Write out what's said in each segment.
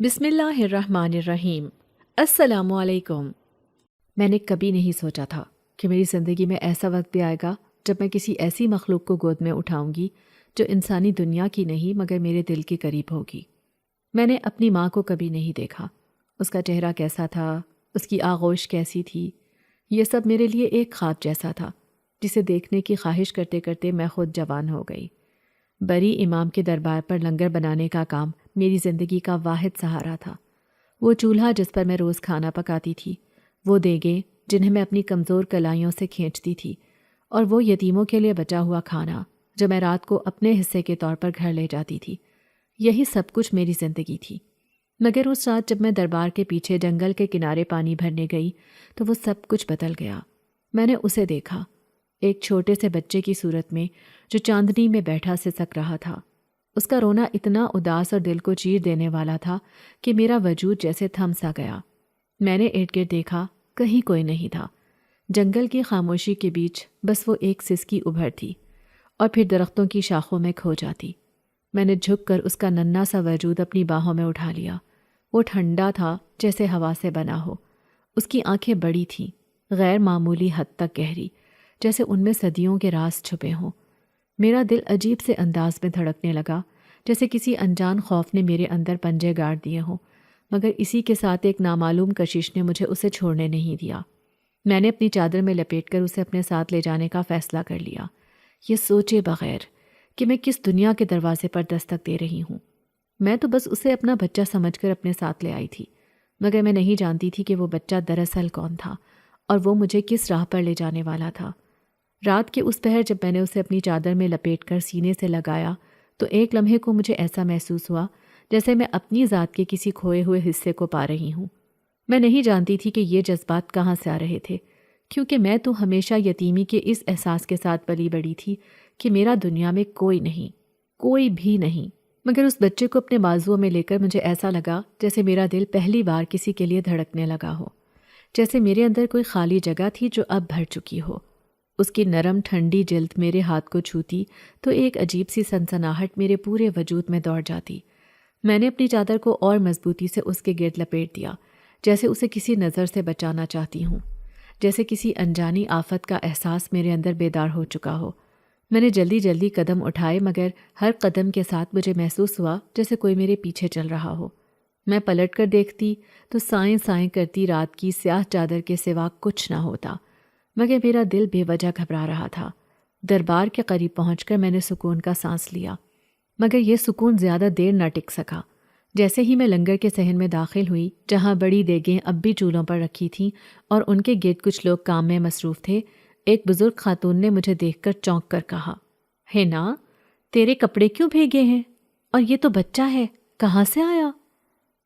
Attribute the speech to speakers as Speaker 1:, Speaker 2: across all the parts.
Speaker 1: بسم اللہ الرحمن الرحیم۔ السلام علیکم۔ میں نے کبھی نہیں سوچا تھا کہ میری زندگی میں ایسا وقت بھی آئے گا جب میں کسی ایسی مخلوق کو گود میں اٹھاؤں گی جو انسانی دنیا کی نہیں مگر میرے دل کے قریب ہوگی۔ میں نے اپنی ماں کو کبھی نہیں دیکھا، اس کا چہرہ کیسا تھا، اس کی آغوش کیسی تھی، یہ سب میرے لیے ایک خواب جیسا تھا جسے دیکھنے کی خواہش کرتے کرتے میں خود جوان ہو گئی۔ بری امام کے دربار پر لنگر بنانے کا کام میری زندگی کا واحد سہارا تھا۔ وہ چولہا جس پر میں روز کھانا پکاتی تھی، وہ دیگیں جنہیں میں اپنی کمزور کلائیوں سے کھینچتی تھی، اور وہ یتیموں کے لیے بچا ہوا کھانا جو میں رات کو اپنے حصے کے طور پر گھر لے جاتی تھی، یہی سب کچھ میری زندگی تھی۔ مگر اس رات جب میں دربار کے پیچھے جنگل کے کنارے پانی بھرنے گئی تو وہ سب کچھ بدل گیا۔ میں نے اسے دیکھا، ایک چھوٹے سے بچے کی صورت میں جو چاندنی میں بیٹھا سسک رہا تھا۔ اس کا رونا اتنا اداس اور دل کو چیر دینے والا تھا کہ میرا وجود جیسے تھم سا گیا۔ میں نے ارد گرد دیکھا، کہیں کوئی نہیں تھا۔ جنگل کی خاموشی کے بیچ بس وہ ایک سسکی ابھر تھی اور پھر درختوں کی شاخوں میں کھو جاتی۔ میں نے جھک کر اس کا ننھا سا وجود اپنی باہوں میں اٹھا لیا۔ وہ ٹھنڈا تھا جیسے ہوا سے بنا ہو۔ اس کی آنکھیں بڑی تھیں، غیر معمولی حد تک گہری، جیسے ان میں صدیوں کے راز چھپے ہوں۔ میرا دل عجیب سے انداز میں دھڑکنے لگا، جیسے کسی انجان خوف نے میرے اندر پنجے گاڑ دیے ہوں، مگر اسی کے ساتھ ایک نامعلوم کشش نے مجھے اسے چھوڑنے نہیں دیا۔ میں نے اپنی چادر میں لپیٹ کر اسے اپنے ساتھ لے جانے کا فیصلہ کر لیا، یہ سوچے بغیر کہ میں کس دنیا کے دروازے پر دستک دے رہی ہوں۔ میں تو بس اسے اپنا بچہ سمجھ کر اپنے ساتھ لے آئی تھی، مگر میں نہیں جانتی تھی کہ وہ بچہ دراصل کون تھا اور وہ مجھے کس راہ پر لے جانے والا تھا۔ رات کے اس پہر جب میں نے اسے اپنی چادر میں لپیٹ کر سینے سے لگایا تو ایک لمحے کو مجھے ایسا محسوس ہوا جیسے میں اپنی ذات کے کسی کھوئے ہوئے حصے کو پا رہی ہوں۔ میں نہیں جانتی تھی کہ یہ جذبات کہاں سے آ رہے تھے، کیونکہ میں تو ہمیشہ یتیمی کے اس احساس کے ساتھ پلی بڑی تھی کہ میرا دنیا میں کوئی نہیں، کوئی بھی نہیں۔ مگر اس بچے کو اپنے بازوؤں میں لے کر مجھے ایسا لگا جیسے میرا دل پہلی بار کسی کے لیے دھڑکنے لگا ہو، جیسے میرے اندر کوئی خالی جگہ تھی جو اب بھر چکی ہو۔ اس کی نرم ٹھنڈی جلد میرے ہاتھ کو چھوتی تو ایک عجیب سی سنسناہٹ میرے پورے وجود میں دوڑ جاتی۔ میں نے اپنی چادر کو اور مضبوطی سے اس کے گرد لپیٹ دیا، جیسے اسے کسی نظر سے بچانا چاہتی ہوں، جیسے کسی انجانی آفت کا احساس میرے اندر بیدار ہو چکا ہو۔ میں نے جلدی جلدی قدم اٹھائے، مگر ہر قدم کے ساتھ مجھے محسوس ہوا جیسے کوئی میرے پیچھے چل رہا ہو۔ میں پلٹ کر دیکھتی تو سائیں سائیں کرتی رات کی سیاہ چادر کے سوا کچھ نہ ہوتا، مگر میرا دل بے وجہ گھبرا رہا تھا۔ دربار کے قریب پہنچ کر میں نے سکون کا سانس لیا، مگر یہ سکون زیادہ دیر نہ ٹک سکا۔ جیسے ہی میں لنگر کے صحن میں داخل ہوئی، جہاں بڑی دیگیں اب بھی چولہوں پر رکھی تھیں اور ان کے گرد کچھ لوگ کام میں مصروف تھے، ایک بزرگ خاتون نے مجھے دیکھ کر چونک کر کہا، "ہینا، تیرے کپڑے کیوں بھیگے ہیں؟ اور یہ تو بچہ ہے، کہاں سے آیا؟"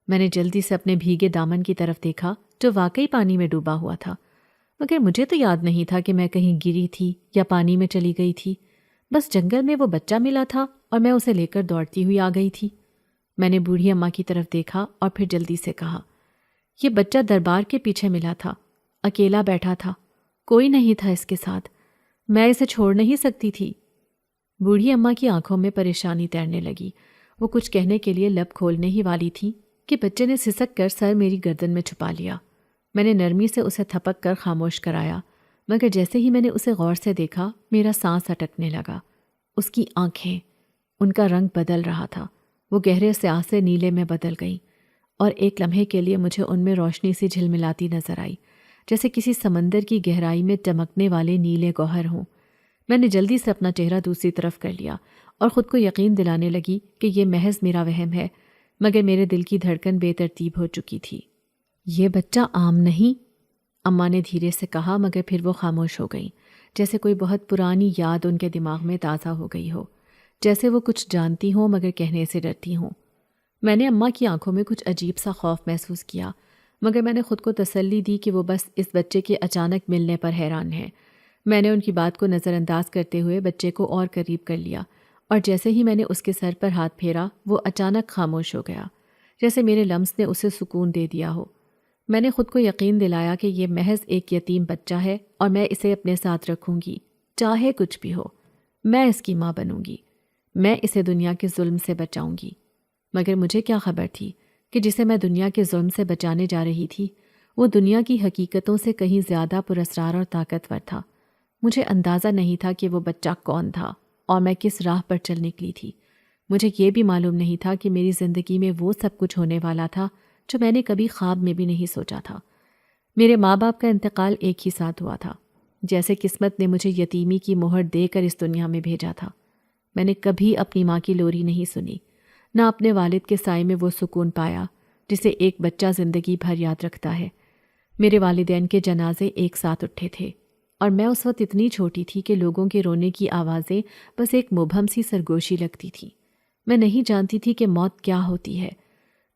Speaker 1: میں نے جلدی سے اپنے بھیگے دامن کی طرف دیکھا جو واقعی پانی میں ڈوبا ہوا تھا، مگر مجھے تو یاد نہیں تھا کہ میں کہیں گری تھی یا پانی میں چلی گئی تھی۔ بس جنگل میں وہ بچہ ملا تھا اور میں اسے لے کر دوڑتی ہوئی آ گئی تھی۔ میں نے بوڑھی اماں کی طرف دیکھا اور پھر جلدی سے کہا، "یہ بچہ دربار کے پیچھے ملا تھا، اکیلا بیٹھا تھا، کوئی نہیں تھا اس کے ساتھ، میں اسے چھوڑ نہیں سکتی تھی۔" بوڑھی اماں کی آنکھوں میں پریشانی تیرنے لگی۔ وہ کچھ کہنے کے لیے لب کھولنے ہی والی تھی کہ بچے نے سسک کر سر میری گردن میں چھپا لیا۔ میں نے نرمی سے اسے تھپک کر خاموش کرایا، مگر جیسے ہی میں نے اسے غور سے دیکھا، میرا سانس اٹکنے لگا۔ اس کی آنکھیں، ان کا رنگ بدل رہا تھا، وہ گہرے سیاہ سے نیلے میں بدل گئیں، اور ایک لمحے کے لیے مجھے ان میں روشنی سی جھلملاتی نظر آئی، جیسے کسی سمندر کی گہرائی میں چمکنے والے نیلے گوہر ہوں۔ میں نے جلدی سے اپنا چہرہ دوسری طرف کر لیا اور خود کو یقین دلانے لگی کہ یہ محض میرا وہم ہے، مگر میرے دل کی دھڑکن بے ترتیب ہو چکی تھی۔ "یہ بچہ عام نہیں," اماں نے دھیرے سے کہا، مگر پھر وہ خاموش ہو گئیں، جیسے کوئی بہت پرانی یاد ان کے دماغ میں تازہ ہو گئی ہو، جیسے وہ کچھ جانتی ہوں مگر کہنے سے ڈرتی ہوں۔ میں نے اماں کی آنکھوں میں کچھ عجیب سا خوف محسوس کیا، مگر میں نے خود کو تسلی دی کہ وہ بس اس بچے کے اچانک ملنے پر حیران ہیں۔ میں نے ان کی بات کو نظر انداز کرتے ہوئے بچے کو اور قریب کر لیا، اور جیسے ہی میں نے اس کے سر پر ہاتھ پھیرا، وہ اچانک خاموش ہو گیا، جیسے میرے لمس نے اسے سکون دے دیا ہو۔ میں نے خود کو یقین دلایا کہ یہ محض ایک یتیم بچہ ہے اور میں اسے اپنے ساتھ رکھوں گی، چاہے کچھ بھی ہو۔ میں اس کی ماں بنوں گی، میں اسے دنیا کے ظلم سے بچاؤں گی۔ مگر مجھے کیا خبر تھی کہ جسے میں دنیا کے ظلم سے بچانے جا رہی تھی وہ دنیا کی حقیقتوں سے کہیں زیادہ پراسرار اور طاقتور تھا۔ مجھے اندازہ نہیں تھا کہ وہ بچہ کون تھا اور میں کس راہ پر چل نکلی تھی۔ مجھے یہ بھی معلوم نہیں تھا کہ میری زندگی میں وہ سب کچھ ہونے والا تھا جو میں نے کبھی خواب میں بھی نہیں سوچا تھا۔ میرے ماں باپ کا انتقال ایک ہی ساتھ ہوا تھا، جیسے قسمت نے مجھے یتیمی کی مہر دے کر اس دنیا میں بھیجا تھا۔ میں نے کبھی اپنی ماں کی لوری نہیں سنی، نہ اپنے والد کے سائے میں وہ سکون پایا جسے ایک بچہ زندگی بھر یاد رکھتا ہے۔ میرے والدین کے جنازے ایک ساتھ اٹھے تھے اور میں اس وقت اتنی چھوٹی تھی کہ لوگوں کے رونے کی آوازیں بس ایک مبہم سی سرگوشی لگتی تھی۔ میں نہیں جانتی تھی کہ موت کیا ہوتی ہے،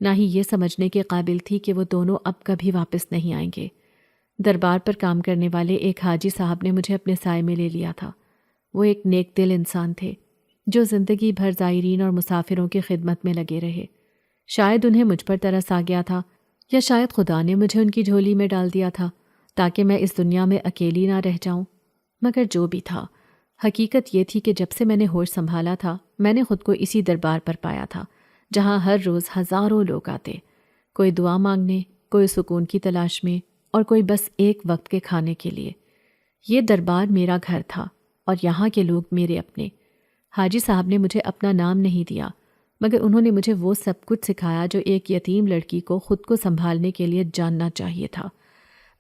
Speaker 1: نہ ہی یہ سمجھنے کے قابل تھی کہ وہ دونوں اب کبھی واپس نہیں آئیں گے۔ دربار پر کام کرنے والے ایک حاجی صاحب نے مجھے اپنے سائے میں لے لیا تھا۔ وہ ایک نیک دل انسان تھے جو زندگی بھر زائرین اور مسافروں کی خدمت میں لگے رہے۔ شاید انہیں مجھ پر ترس آ گیا تھا، یا شاید خدا نے مجھے ان کی جھولی میں ڈال دیا تھا تاکہ میں اس دنیا میں اکیلی نہ رہ جاؤں۔ مگر جو بھی تھا، حقیقت یہ تھی کہ جب سے میں نے ہوش سنبھالا تھا میں نے خود کو اسی دربار پر پایا تھا جہاں ہر روز ہزاروں لوگ آتے، کوئی دعا مانگنے، کوئی سکون کی تلاش میں اور کوئی بس ایک وقت کے کھانے کے لیے۔ یہ دربار میرا گھر تھا اور یہاں کے لوگ میرے اپنے۔ حاجی صاحب نے مجھے اپنا نام نہیں دیا، مگر انہوں نے مجھے وہ سب کچھ سکھایا جو ایک یتیم لڑکی کو خود کو سنبھالنے کے لیے جاننا چاہیے تھا۔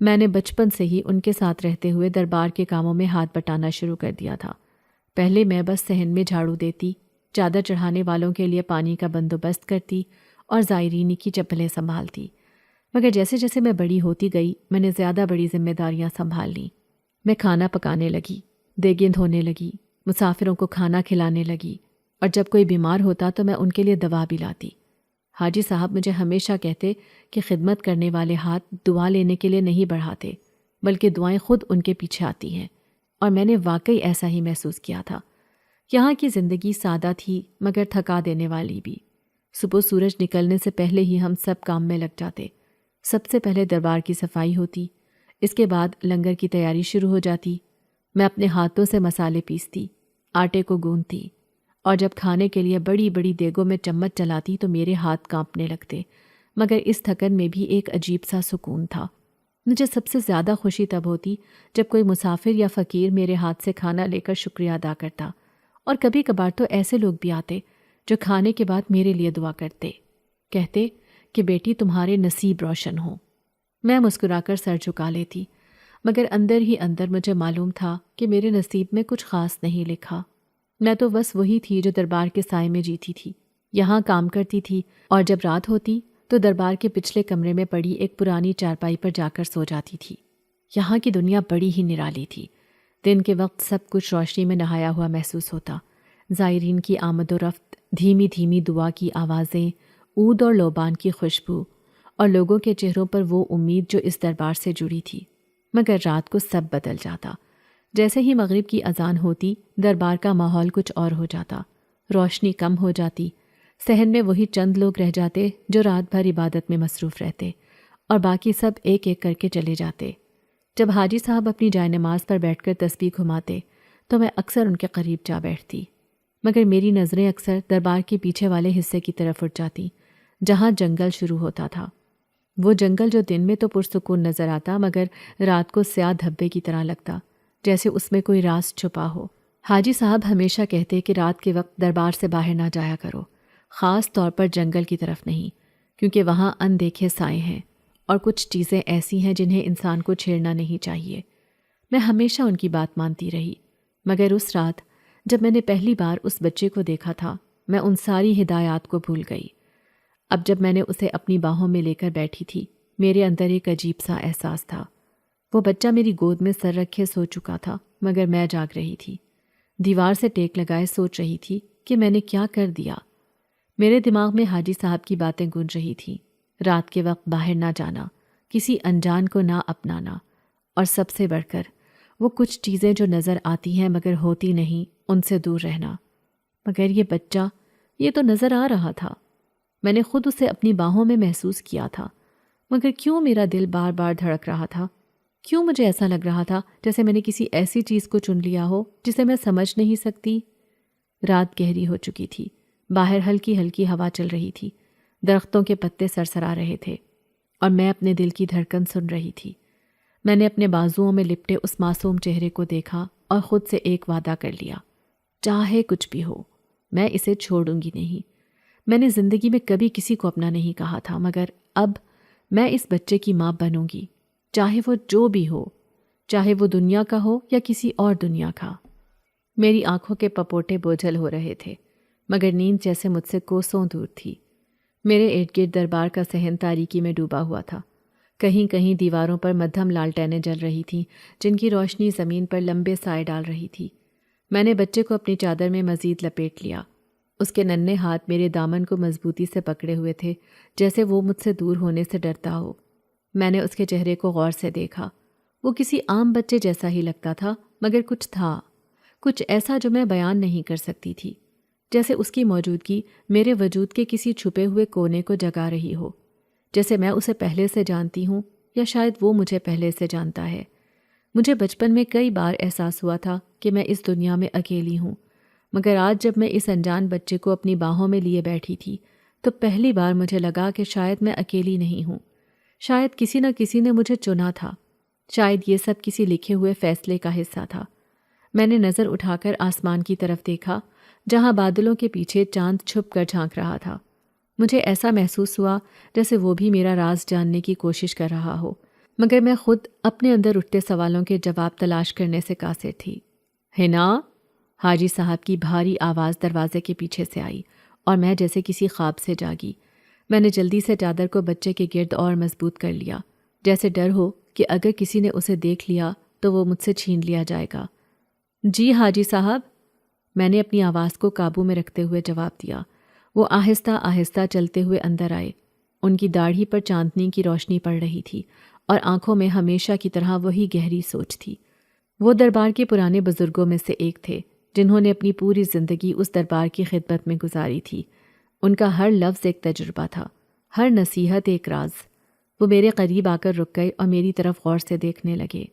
Speaker 1: میں نے بچپن سے ہی ان کے ساتھ رہتے ہوئے دربار کے کاموں میں ہاتھ بٹانا شروع کر دیا تھا۔ پہلے میں بس صحن میں جھاڑو دیتی، چادر چڑھانے والوں کے لیے پانی کا بندوبست کرتی اور زائرین کی چپلیں سنبھالتی۔ مگر جیسے جیسے میں بڑی ہوتی گئی میں نے زیادہ بڑی ذمہ داریاں سنبھال لیں۔ میں کھانا پکانے لگی، دیگیں دھونے لگی، مسافروں کو کھانا کھلانے لگی، اور جب کوئی بیمار ہوتا تو میں ان کے لیے دوا بھی لاتی۔ حاجی صاحب مجھے ہمیشہ کہتے کہ خدمت کرنے والے ہاتھ دعا لینے کے لیے نہیں بڑھاتے، بلکہ دعائیں خود ان کے پیچھے آتی ہیں، اور میں نے واقعی ایسا ہی محسوس کیا تھا۔ یہاں کی زندگی سادہ تھی مگر تھکا دینے والی بھی۔ صبح سورج نکلنے سے پہلے ہی ہم سب کام میں لگ جاتے۔ سب سے پہلے دربار کی صفائی ہوتی، اس کے بعد لنگر کی تیاری شروع ہو جاتی۔ میں اپنے ہاتھوں سے مسالے پیستی، آٹے کو گوندتی، اور جب کھانے کے لیے بڑی بڑی دیگوں میں چمچ چلاتی تو میرے ہاتھ کانپنے لگتے، مگر اس تھکن میں بھی ایک عجیب سا سکون تھا۔ مجھے سب سے زیادہ خوشی تب ہوتی جب کوئی مسافر یا فقیر میرے ہاتھ سے کھانا لے کر شکریہ ادا کرتا، اور کبھی کبھار تو ایسے لوگ بھی آتے جو کھانے کے بعد میرے لیے دعا کرتے، کہتے کہ بیٹی تمہارے نصیب روشن ہوں۔ میں مسکرا کر سر جھکا لیتی، مگر اندر ہی اندر مجھے معلوم تھا کہ میرے نصیب میں کچھ خاص نہیں لکھا۔ میں تو بس وہی تھی جو دربار کے سائے میں جیتی تھی، یہاں کام کرتی تھی، اور جب رات ہوتی تو دربار کے پچھلے کمرے میں پڑی ایک پرانی چارپائی پر جا کر سو جاتی تھی۔ یہاں کی دنیا بڑی ہی نرالی تھی۔ دن کے وقت سب کچھ روشنی میں نہایا ہوا محسوس ہوتا۔ زائرین کی آمد و رفت، دھیمی دھیمی دعا کی آوازیں، عود اور لوبان کی خوشبو، اور لوگوں کے چہروں پر وہ امید جو اس دربار سے جڑی تھی۔ مگر رات کو سب بدل جاتا۔ جیسے ہی مغرب کی اذان ہوتی دربار کا ماحول کچھ اور ہو جاتا، روشنی کم ہو جاتی، صحن میں وہی چند لوگ رہ جاتے جو رات بھر عبادت میں مصروف رہتے، اور باقی سب ایک ایک کر کے چلے جاتے۔ جب حاجی صاحب اپنی جائے نماز پر بیٹھ کر تسبیح گھماتے تو میں اکثر ان کے قریب جا بیٹھتی، مگر میری نظریں اکثر دربار کے پیچھے والے حصے کی طرف اٹھ جاتی جہاں جنگل شروع ہوتا تھا۔ وہ جنگل جو دن میں تو پرسکون نظر آتا مگر رات کو سیاہ دھبے کی طرح لگتا، جیسے اس میں کوئی راز چھپا ہو۔ حاجی صاحب ہمیشہ کہتے کہ رات کے وقت دربار سے باہر نہ جایا کرو، خاص طور پر جنگل کی طرف نہیں، کیونکہ وہاں اندیکھے سائے ہیں اور کچھ چیزیں ایسی ہیں جنہیں انسان کو چھیڑنا نہیں چاہیے۔ میں ہمیشہ ان کی بات مانتی رہی، مگر اس رات جب میں نے پہلی بار اس بچے کو دیکھا تھا میں ان ساری ہدایات کو بھول گئی۔ اب جب میں نے اسے اپنی باہوں میں لے کر بیٹھی تھی میرے اندر ایک عجیب سا احساس تھا۔ وہ بچہ میری گود میں سر رکھے سو چکا تھا مگر میں جاگ رہی تھی، دیوار سے ٹیک لگائے سوچ رہی تھی کہ میں نے کیا کر دیا۔ میرے دماغ میں حاجی صاحب کی باتیں گونج رہی تھیں، رات کے وقت باہر نہ جانا، کسی انجان کو نہ اپنانا، اور سب سے بڑھ کر وہ کچھ چیزیں جو نظر آتی ہیں مگر ہوتی نہیں ان سے دور رہنا۔ مگر یہ بچہ، یہ تو نظر آ رہا تھا، میں نے خود اسے اپنی باہوں میں محسوس کیا تھا، مگر کیوں میرا دل بار بار دھڑک رہا تھا؟ کیوں مجھے ایسا لگ رہا تھا جیسے میں نے کسی ایسی چیز کو چن لیا ہو جسے میں سمجھ نہیں سکتی؟ رات گہری ہو چکی تھی، باہر ہلکی ہلکی ہوا چل رہی تھی، درختوں کے پتے سرسرا رہے تھے اور میں اپنے دل کی دھڑکن سن رہی تھی۔ میں نے اپنے بازوؤں میں لپٹے اس معصوم چہرے کو دیکھا اور خود سے ایک وعدہ کر لیا، چاہے کچھ بھی ہو میں اسے چھوڑوں گی نہیں۔ میں نے زندگی میں کبھی کسی کو اپنا نہیں کہا تھا، مگر اب میں اس بچے کی ماں بنوں گی، چاہے وہ جو بھی ہو، چاہے وہ دنیا کا ہو یا کسی اور دنیا کا۔ میری آنکھوں کے پپوٹے بوجھل ہو رہے تھے، مگر نیند جیسے مجھ سے کوسوں دور تھی۔ میرے ارد گرد دربار کا صحن تاریکی میں ڈوبا ہوا تھا۔ کہیں کہیں دیواروں پر مدھم لالٹینیں جل رہی تھیں، جن کی روشنی زمین پر لمبے سائے ڈال رہی تھی۔ میں نے بچے کو اپنی چادر میں مزید لپیٹ لیا۔ اس کے ننھے ہاتھ میرے دامن کو مضبوطی سے پکڑے ہوئے تھے، جیسے وہ مجھ سے دور ہونے سے ڈرتا ہو۔ میں نے اس کے چہرے کو غور سے دیکھا۔ وہ کسی عام بچے جیسا ہی لگتا تھا، مگر کچھ تھا، کچھ ایسا جو میں بیان نہیں کر سکتی تھی، جیسے اس کی موجودگی میرے وجود کے کسی چھپے ہوئے کونے کو جگا رہی ہو، جیسے میں اسے پہلے سے جانتی ہوں یا شاید وہ مجھے پہلے سے جانتا ہے۔ مجھے بچپن میں کئی بار احساس ہوا تھا کہ میں اس دنیا میں اکیلی ہوں، مگر آج جب میں اس انجان بچے کو اپنی باہوں میں لیے بیٹھی تھی تو پہلی بار مجھے لگا کہ شاید میں اکیلی نہیں ہوں، شاید کسی نہ کسی نے مجھے چنا تھا، شاید یہ سب کسی لکھے ہوئے فیصلے کا حصہ تھا۔ میں نے نظر اٹھا کر آسمان کی طرف دیکھا، جہاں بادلوں کے پیچھے چاند چھپ کر جھانک رہا تھا۔ مجھے ایسا محسوس ہوا جیسے وہ بھی میرا راز جاننے کی کوشش کر رہا ہو، مگر میں خود اپنے اندر اٹھتے سوالوں کے جواب تلاش کرنے سے قاصر تھی۔ ہنا، حاجی صاحب کی بھاری آواز دروازے کے پیچھے سے آئی اور میں جیسے کسی خواب سے جاگی۔ میں نے جلدی سے چادر کو بچے کے گرد اور مضبوط کر لیا، جیسے ڈر ہو کہ اگر کسی نے اسے دیکھ لیا تو وہ مجھ سے چھین لیا جائے گا۔ جی حاجی صاحب، میں نے اپنی آواز کو قابو میں رکھتے ہوئے جواب دیا۔ وہ آہستہ آہستہ چلتے ہوئے اندر آئے۔ ان کی داڑھی پر چاندنی کی روشنی پڑ رہی تھی اور آنکھوں میں ہمیشہ کی طرح وہی گہری سوچ تھی۔ وہ دربار کے پرانے بزرگوں میں سے ایک تھے، جنہوں نے اپنی پوری زندگی اس دربار کی خدمت میں گزاری تھی۔ ان کا ہر لفظ ایک تجربہ تھا، ہر نصیحت ایک راز۔ وہ میرے قریب آ کر رک گئے اور میری طرف غور سے دیکھنے لگے۔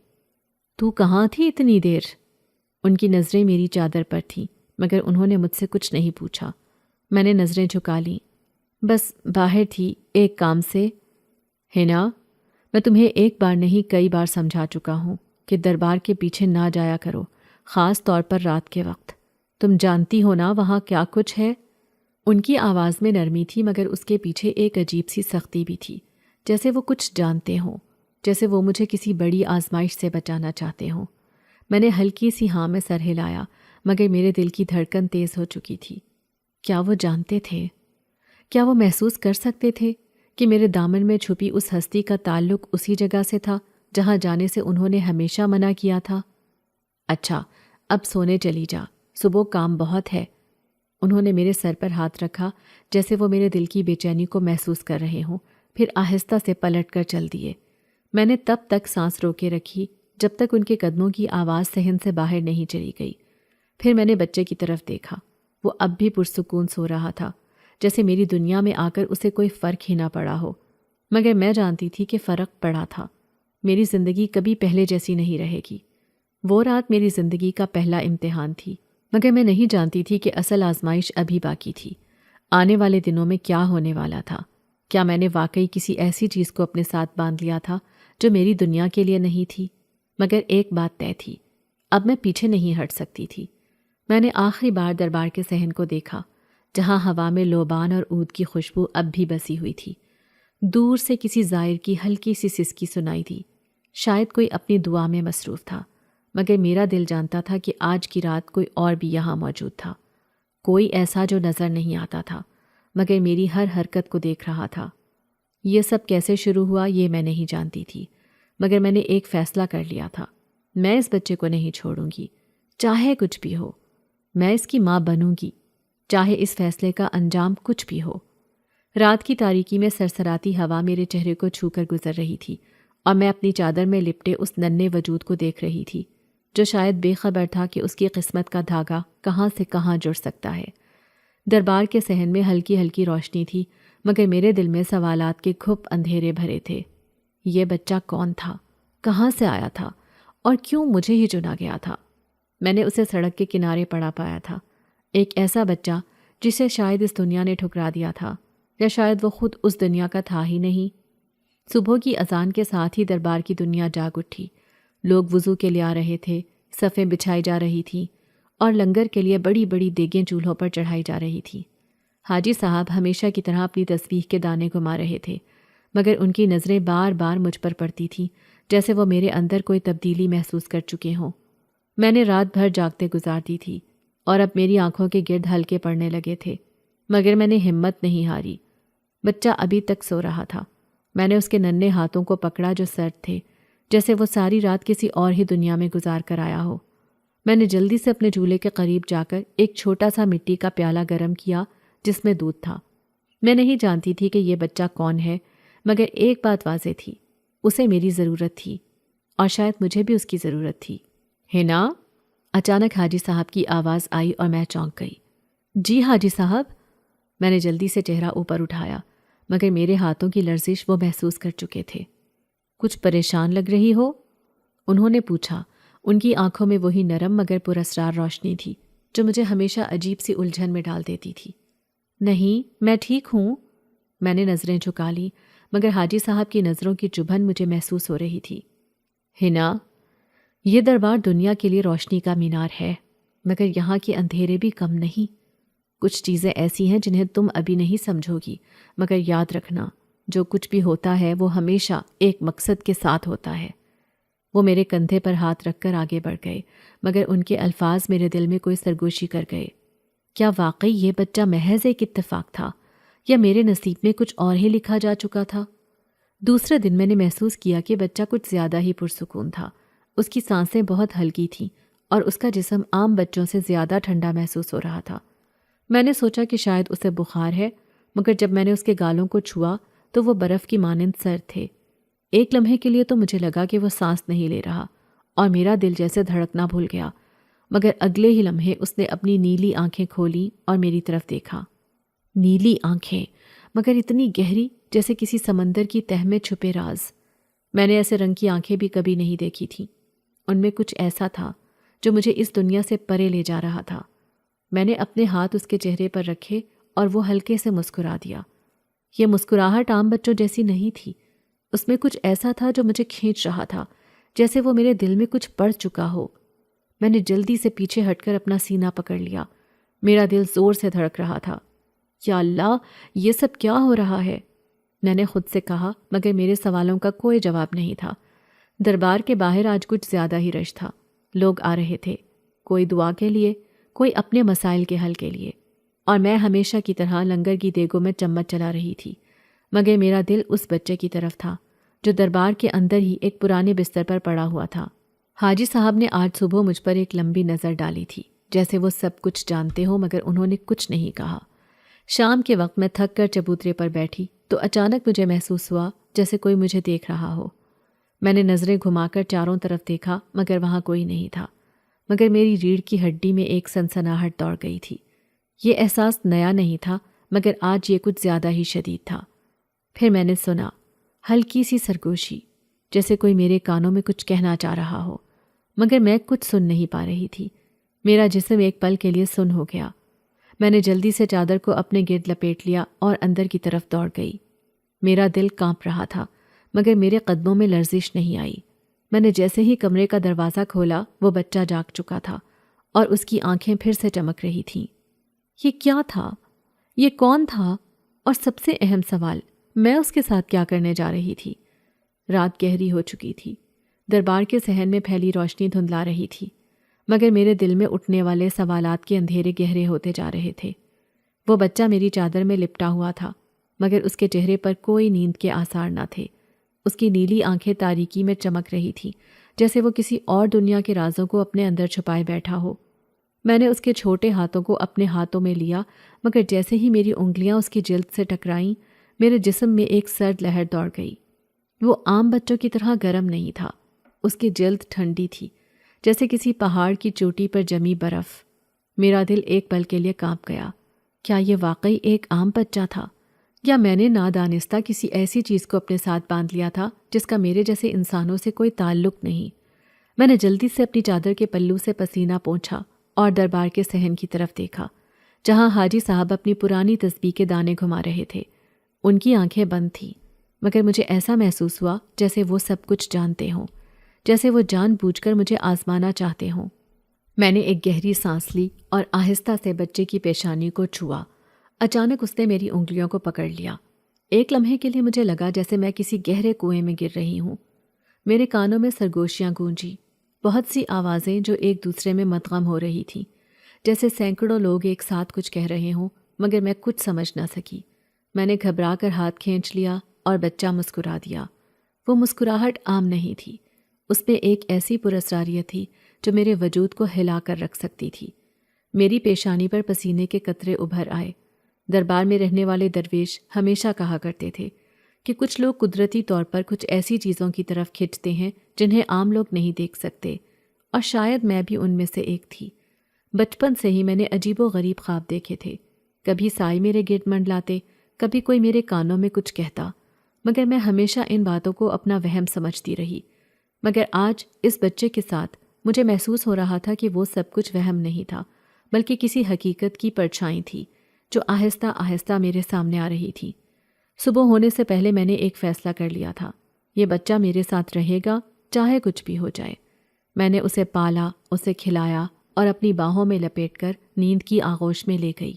Speaker 1: تو کہاں تھی اتنی دیر؟ ان کی نظریں میری چادر پر تھیں، مگر انہوں نے مجھ سے کچھ نہیں پوچھا۔ میں نے نظریں جھکا لیں۔ بس باہر تھی، ایک کام سے۔ ہنا، میں تمہیں ایک بار نہیں کئی بار سمجھا چکا ہوں کہ دربار کے پیچھے نہ جایا کرو، خاص طور پر رات کے وقت۔ تم جانتی ہو نا وہاں کیا کچھ ہے؟ ان کی آواز میں نرمی تھی، مگر اس کے پیچھے ایک عجیب سی سختی بھی تھی، جیسے وہ کچھ جانتے ہوں، جیسے وہ مجھے کسی بڑی آزمائش سے بچانا چاہتے ہوں۔ میں نے ہلکی سی ہاں میں سر ہلایا، مگر میرے دل کی دھڑکن تیز ہو چکی تھی۔ کیا وہ جانتے تھے؟ کیا وہ محسوس کر سکتے تھے کہ میرے دامن میں چھپی اس ہستی کا تعلق اسی جگہ سے تھا جہاں جانے سے انہوں نے ہمیشہ منع کیا تھا؟ اچھا، اب سونے چلی جا، صبح کام بہت ہے۔ انہوں نے میرے سر پر ہاتھ رکھا، جیسے وہ میرے دل کی بے چینی کو محسوس کر رہے ہوں، پھر آہستہ سے پلٹ کر چل دیے۔ میں نے تب تک سانس روکے رکھی جب تک ان کے قدموں کی آواز صحن سے باہر نہیں چلی گئی۔ پھر میں نے بچے کی طرف دیکھا۔ وہ اب بھی پرسکون سو رہا تھا، جیسے میری دنیا میں آ کر اسے کوئی فرق ہی نہ پڑا ہو، مگر میں جانتی تھی کہ فرق پڑا تھا۔ میری زندگی کبھی پہلے جیسی نہیں رہے گی۔ وہ رات میری زندگی کا پہلا امتحان تھی، مگر میں نہیں جانتی تھی کہ اصل آزمائش ابھی باقی تھی۔ آنے والے دنوں میں کیا ہونے والا تھا؟ کیا میں نے واقعی کسی ایسی چیز کو اپنے ساتھ باندھ لیا تھا جو میری دنیا کے لیے نہیں تھی؟ مگر ایک بات طے تھی، اب میں پیچھے نہیں ہٹ سکتی تھی۔ میں نے آخری بار دربار کے صحن کو دیکھا، جہاں ہوا میں لوبان اور عود کی خوشبو اب بھی بسی ہوئی تھی۔ دور سے کسی زائر کی ہلکی سی سسکی سنائی دی، شاید کوئی اپنی دعا میں مصروف تھا، مگر میرا دل جانتا تھا کہ آج کی رات کوئی اور بھی یہاں موجود تھا، کوئی ایسا جو نظر نہیں آتا تھا مگر میری ہر حرکت کو دیکھ رہا تھا۔ یہ سب کیسے شروع ہوا یہ میں نہیں جانتی تھی، مگر میں نے ایک فیصلہ کر لیا تھا، میں اس بچے کو نہیں چھوڑوں گی، چاہے کچھ بھی ہو۔ میں اس کی ماں بنوں گی، چاہے اس فیصلے کا انجام کچھ بھی ہو۔ رات کی تاریکی میں سرسراتی ہوا میرے چہرے کو چھو کر گزر رہی تھی اور میں اپنی چادر میں لپٹے اس ننھے وجود کو دیکھ رہی تھی جو شاید بے خبر تھا کہ اس کی قسمت کا دھاگا کہاں سے کہاں جڑ سکتا ہے۔ دربار کے صحن میں ہلکی ہلکی روشنی تھی، مگر میرے دل میں سوالات کے گھپ اندھیرے بھرے تھے۔ یہ بچہ کون تھا؟ کہاں سے آیا تھا؟ اور کیوں مجھے ہی چنا گیا تھا؟ میں نے اسے سڑک کے کنارے پڑا پایا تھا، ایک ایسا بچہ جسے شاید اس دنیا نے ٹھکرا دیا تھا، یا شاید وہ خود اس دنیا کا تھا ہی نہیں۔ صبح کی اذان کے ساتھ ہی دربار کی دنیا جاگ اٹھی۔ لوگ وضو کے لیے آ رہے تھے، صفیں بچھائی جا رہی تھیں اور لنگر کے لیے بڑی بڑی دیگیں چولہوں پر چڑھائی جا رہی تھیں۔ حاجی صاحب ہمیشہ کی طرح اپنی تسبیح کے دانے گھما رہے تھے، مگر ان کی نظریں بار بار مجھ پر پڑتی تھیں، جیسے وہ میرے اندر کوئی تبدیلی محسوس کر چکے ہوں۔ میں نے رات بھر جاگتے گزار دی تھی اور اب میری آنکھوں کے گرد ہلکے پڑنے لگے تھے، مگر میں نے ہمت نہیں ہاری۔ بچہ ابھی تک سو رہا تھا۔ میں نے اس کے ننھے ہاتھوں کو پکڑا جو سرد تھے، جیسے وہ ساری رات کسی اور ہی دنیا میں گزار کر آیا ہو۔ میں نے جلدی سے اپنے جھولے کے قریب جا کر ایک چھوٹا سا مٹی کا پیالہ گرم کیا جس میں دودھ تھا۔ میں نہیں جانتی تھی کہ یہ بچہ کون ہے، مگر ایک بات واضح تھی، اسے میری ضرورت تھی اور شاید مجھے بھی اس کی ضرورت تھی۔ ہنا، اچانک حاجی صاحب کی آواز آئی اور میں چونک گئی۔ جی حاجی صاحب۔ میں نے جلدی سے چہرہ اوپر اٹھایا، مگر میرے ہاتھوں کی لرزش وہ محسوس کر چکے تھے۔ کچھ پریشان لگ رہی ہو؟ انہوں نے پوچھا۔ ان کی آنکھوں میں وہی نرم مگر پراسرار روشنی تھی جو مجھے ہمیشہ عجیب سی الجھن میں ڈال دیتی تھی۔ نہیں، میں ٹھیک ہوں۔ میں نے نظریں جھکا لی، مگر حاجی صاحب کی نظروں کی چبھن مجھے محسوس ہو رہی تھی۔ ہنا، یہ دربار دنیا کے لیے روشنی کا مینار ہے، مگر یہاں کے اندھیرے بھی کم نہیں۔ کچھ چیزیں ایسی ہیں جنہیں تم ابھی نہیں سمجھو گی، مگر یاد رکھنا، جو کچھ بھی ہوتا ہے وہ ہمیشہ ایک مقصد کے ساتھ ہوتا ہے۔ وہ میرے کندھے پر ہاتھ رکھ کر آگے بڑھ گئے، مگر ان کے الفاظ میرے دل میں کوئی سرگوشی کر گئے۔ کیا واقعی یہ بچہ محض ایک اتفاق تھا، یا میرے نصیب میں کچھ اور ہی لکھا جا چکا تھا؟ دوسرے دن میں نے محسوس کیا کہ بچہ کچھ زیادہ ہی پرسکون تھا۔ اس کی سانسیں بہت ہلکی تھیں اور اس کا جسم عام بچوں سے زیادہ ٹھنڈا محسوس ہو رہا تھا۔ میں نے سوچا کہ شاید اسے بخار ہے، مگر جب میں نے اس کے گالوں کو چھوا تو وہ برف کی مانند سرد تھے۔ ایک لمحے کے لیے تو مجھے لگا کہ وہ سانس نہیں لے رہا اور میرا دل جیسے دھڑکنا بھول گیا، مگر اگلے ہی لمحے اس نے اپنی نیلی آنکھیں کھولیں اور میری طرف دیکھا۔ نیلی آنکھیں، مگر اتنی گہری جیسے کسی سمندر کی تہہ میں چھپے راز۔ میں نے ایسے رنگ کی آنکھیں بھی کبھی نہیں دیکھی تھیں۔ ان میں کچھ ایسا تھا جو مجھے اس دنیا سے پرے لے جا رہا تھا۔ میں نے اپنے ہاتھ اس کے چہرے پر رکھے اور وہ ہلکے سے مسکرا دیا۔ یہ مسکراہٹ عام بچوں جیسی نہیں تھی، اس میں کچھ ایسا تھا جو مجھے کھینچ رہا تھا، جیسے وہ میرے دل میں کچھ پڑ چکا ہو۔ میں نے جلدی سے پیچھے ہٹ کر اپنا سینہ پکڑ لیا۔ میرا دل زور سے دھڑک رہا تھا۔ یا اللہ، یہ سب کیا ہو رہا ہے؟ میں نے خود سے کہا، مگر میرے سوالوں کا کوئی جواب نہیں تھا۔ دربار کے باہر آج کچھ زیادہ ہی رش تھا۔ لوگ آ رہے تھے، کوئی دعا کے لیے، کوئی اپنے مسائل کے حل کے لیے، اور میں ہمیشہ کی طرح لنگر کی دیگوں میں چمچ چلا رہی تھی، مگر میرا دل اس بچے کی طرف تھا جو دربار کے اندر ہی ایک پرانے بستر پر پڑا ہوا تھا۔ حاجی صاحب نے آج صبح مجھ پر ایک لمبی نظر ڈالی تھی، جیسے وہ سب کچھ جانتے ہوں، مگر انہوں نے کچھ نہیں کہا۔ شام کے وقت میں تھک کر چبوترے پر بیٹھی تو اچانک مجھے محسوس ہوا جیسے کوئی مجھے دیکھ رہا ہو۔ میں نے نظریں گھما کر چاروں طرف دیکھا، مگر وہاں کوئی نہیں تھا، مگر میری ریڑھ کی ہڈی میں ایک سنسناہٹ دوڑ گئی تھی۔ یہ احساس نیا نہیں تھا، مگر آج یہ کچھ زیادہ ہی شدید تھا۔ پھر میں نے سنا، ہلکی سی سرگوشی، جیسے کوئی میرے کانوں میں کچھ کہنا چاہ رہا ہو، مگر میں کچھ سن نہیں پا رہی تھی۔ میرا جسم ایک پل کے لیے سن ہو گیا۔ میں نے جلدی سے چادر کو اپنے گرد لپیٹ لیا اور اندر کی طرف دوڑ گئی۔ میرا دل کانپ رہا تھا، مگر میرے قدموں میں لرزش نہیں آئی۔ میں نے جیسے ہی کمرے کا دروازہ کھولا، وہ بچہ جاگ چکا تھا اور اس کی آنکھیں پھر سے چمک رہی تھیں۔ یہ کیا تھا؟ یہ کون تھا؟ اور سب سے اہم سوال، میں اس کے ساتھ کیا کرنے جا رہی تھی؟ رات گہری ہو چکی تھی۔ دربار کے صحن میں پھیلی روشنی دھندلا رہی تھی، مگر میرے دل میں اٹھنے والے سوالات کے اندھیرے گہرے ہوتے جا رہے تھے۔ وہ بچہ میری چادر میں لپٹا ہوا تھا، مگر اس کے چہرے پر کوئی نیند کے آثار نہ تھے۔ اس کی نیلی آنکھیں تاریکی میں چمک رہی تھیں، جیسے وہ کسی اور دنیا کے رازوں کو اپنے اندر چھپائے بیٹھا ہو۔ میں نے اس کے چھوٹے ہاتھوں کو اپنے ہاتھوں میں لیا، مگر جیسے ہی میری انگلیاں اس کی جلد سے ٹکرائیں، میرے جسم میں ایک سرد لہر دوڑ گئی۔ وہ عام بچوں کی طرح گرم نہیں تھا، اس کی جلد ٹھنڈی تھی، جیسے کسی پہاڑ کی چوٹی پر جمی برف۔ میرا دل ایک پل کے لیے کانپ گیا۔ کیا یہ واقعی ایک عام بچہ تھا، یا میں نے نادانستہ کسی ایسی چیز کو اپنے ساتھ باندھ لیا تھا جس کا میرے جیسے انسانوں سے کوئی تعلق نہیں؟ میں نے جلدی سے اپنی چادر کے پلو سے پسینہ پونچھا اور دربار کے صحن کی طرف دیکھا، جہاں حاجی صاحب اپنی پرانی تسبیح کے دانے گھما رہے تھے۔ ان کی آنکھیں بند تھیں، مگر مجھے ایسا محسوس ہوا جیسے وہ سب کچھ جانتے ہوں، جیسے وہ جان بوجھ کر مجھے آزمانا چاہتے ہوں۔ میں نے ایک گہری سانس لی اور آہستہ سے بچے کی پیشانی کو چھوا۔ اچانک اس نے میری انگلیوں کو پکڑ لیا۔ ایک لمحے کے لیے مجھے لگا جیسے میں کسی گہرے کنویں میں گر رہی ہوں۔ میرے کانوں میں سرگوشیاں گونجی، بہت سی آوازیں جو ایک دوسرے میں مدغم ہو رہی تھیں، جیسے سینکڑوں لوگ ایک ساتھ کچھ کہہ رہے ہوں، مگر میں کچھ سمجھ نہ سکی۔ میں نے گھبرا کر ہاتھ کھینچ لیا اور بچہ مسکرا دیا۔ وہ مسکراہٹ عام نہیں تھی، اس پہ ایک ایسی پراسراریت تھی جو میرے وجود کو ہلا کر رکھ سکتی تھی۔ میری پیشانی پر پسینے کے قطرے ابھر آئے۔ دربار میں رہنے والے درویش ہمیشہ کہا کرتے تھے کہ کچھ لوگ قدرتی طور پر کچھ ایسی چیزوں کی طرف کھنچتے ہیں جنہیں عام لوگ نہیں دیکھ سکتے، اور شاید میں بھی ان میں سے ایک تھی۔ بچپن سے ہی میں نے عجیب و غریب خواب دیکھے تھے، کبھی سائے میرے گرد منڈلاتے، کبھی کوئی میرے کانوں میں کچھ کہتا، مگر میں ہمیشہ ان باتوں کو اپنا وہم سمجھتی رہی۔ مگر آج اس بچے کے ساتھ مجھے محسوس ہو رہا تھا کہ وہ سب کچھ وہم نہیں تھا، بلکہ کسی حقیقت کی پرچھائی تھی جو آہستہ آہستہ میرے سامنے آ رہی تھی۔ صبح ہونے سے پہلے میں نے ایک فیصلہ کر لیا تھا، یہ بچہ میرے ساتھ رہے گا چاہے کچھ بھی ہو جائے۔ میں نے اسے پالا، اسے کھلایا اور اپنی باہوں میں لپیٹ کر نیند کی آغوش میں لے گئی،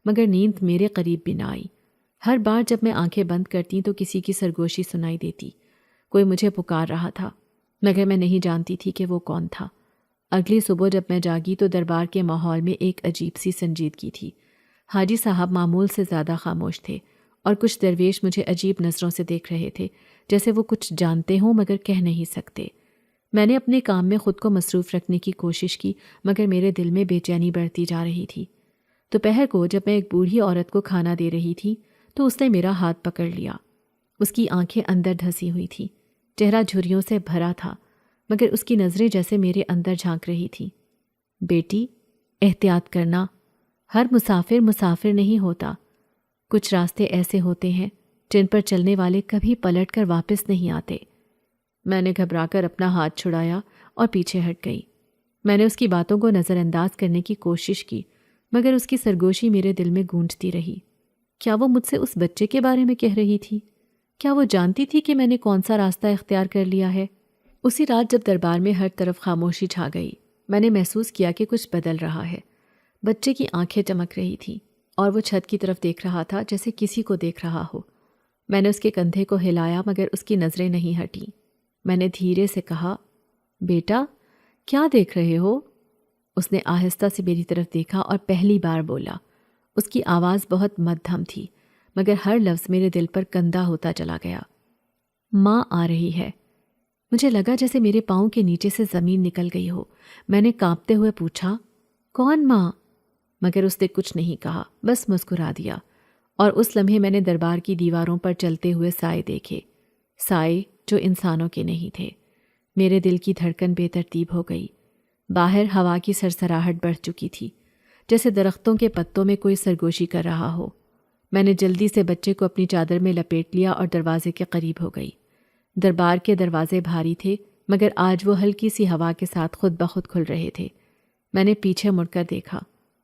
Speaker 1: مگر نیند میرے قریب بھی نہ آئی۔ ہر بار جب میں آنکھیں بند کرتی تو کسی کی سرگوشی سنائی دیتی، کوئی مجھے پکار رہا تھا، مگر میں نہیں جانتی تھی کہ وہ کون تھا۔ اگلی صبح جب میں جاگی تو دربار کے ماحول میں ایک عجیب سی سنجیدگی تھی۔ حاجی صاحب معمول سے زیادہ خاموش تھے، اور کچھ درویش مجھے عجیب نظروں سے دیکھ رہے تھے، جیسے وہ کچھ جانتے ہوں مگر کہہ نہیں سکتے۔ میں نے اپنے کام میں خود کو مصروف رکھنے کی کوشش کی، مگر میرے دل میں بے چینی بڑھتی جا رہی تھی۔ دوپہر کو جب میں ایک بوڑھی عورت کو کھانا دے رہی تھی تو اس نے میرا ہاتھ پکڑ لیا۔ اس کی آنکھیں اندر دھسی ہوئی تھیں، چہرہ جھریوں سے بھرا تھا، مگر اس کی نظریں جیسے میرے اندر جھانک رہی تھیں۔ بیٹی، احتیاط کرنا، ہر مسافر مسافر نہیں ہوتا، کچھ راستے ایسے ہوتے ہیں جن پر چلنے والے کبھی پلٹ کر واپس نہیں آتے۔ میں نے گھبرا کر اپنا ہاتھ چھڑایا اور پیچھے ہٹ گئی۔ میں نے اس کی باتوں کو نظر انداز کرنے کی کوشش کی، مگر اس کی سرگوشی میرے دل میں گونجتی رہی۔ کیا وہ مجھ سے اس بچے کے بارے میں کہہ رہی تھی؟ کیا وہ جانتی تھی کہ میں نے کون سا راستہ اختیار کر لیا ہے؟ اسی رات جب دربار میں ہر طرف خاموشی چھا گئی، میں نے محسوس کیا کہ کچھ بدل رہا ہے۔ بچے کی آنکھیں چمک رہی تھیں اور وہ چھت کی طرف دیکھ رہا تھا جیسے کسی کو دیکھ رہا ہو۔ میں نے اس کے کندھے کو ہلایا مگر اس کی نظریں نہیں ہٹیں۔ میں نے دھیرے سے کہا، بیٹا، کیا دیکھ رہے ہو؟ اس نے آہستہ سے میری طرف دیکھا اور پہلی بار بولا۔ اس کی آواز بہت مدھم تھی، مگر ہر لفظ میرے دل پر کندہ ہوتا چلا گیا۔ ماں آ رہی ہے۔ مجھے لگا جیسے میرے پاؤں کے نیچے سے زمین نکل گئی ہو۔ میں نے کانپتے ہوئے پوچھا، کون ماں؟ مگر اس نے کچھ نہیں کہا، بس مسکرا دیا۔ اور اس لمحے میں نے دربار کی دیواروں پر چلتے ہوئے سائے دیکھے، سائے جو انسانوں کے نہیں تھے۔ میرے دل کی دھڑکن بے ترتیب ہو گئی۔ باہر ہوا کی سرسراہٹ بڑھ چکی تھی، جیسے درختوں کے پتوں میں کوئی سرگوشی کر رہا ہو۔ میں نے جلدی سے بچے کو اپنی چادر میں لپیٹ لیا اور دروازے کے قریب ہو گئی۔ دربار کے دروازے بھاری تھے، مگر آج وہ ہلکی سی ہوا کے ساتھ خود بخود کھل رہے تھے۔ میں نے پیچھے مڑ کر دیکھا،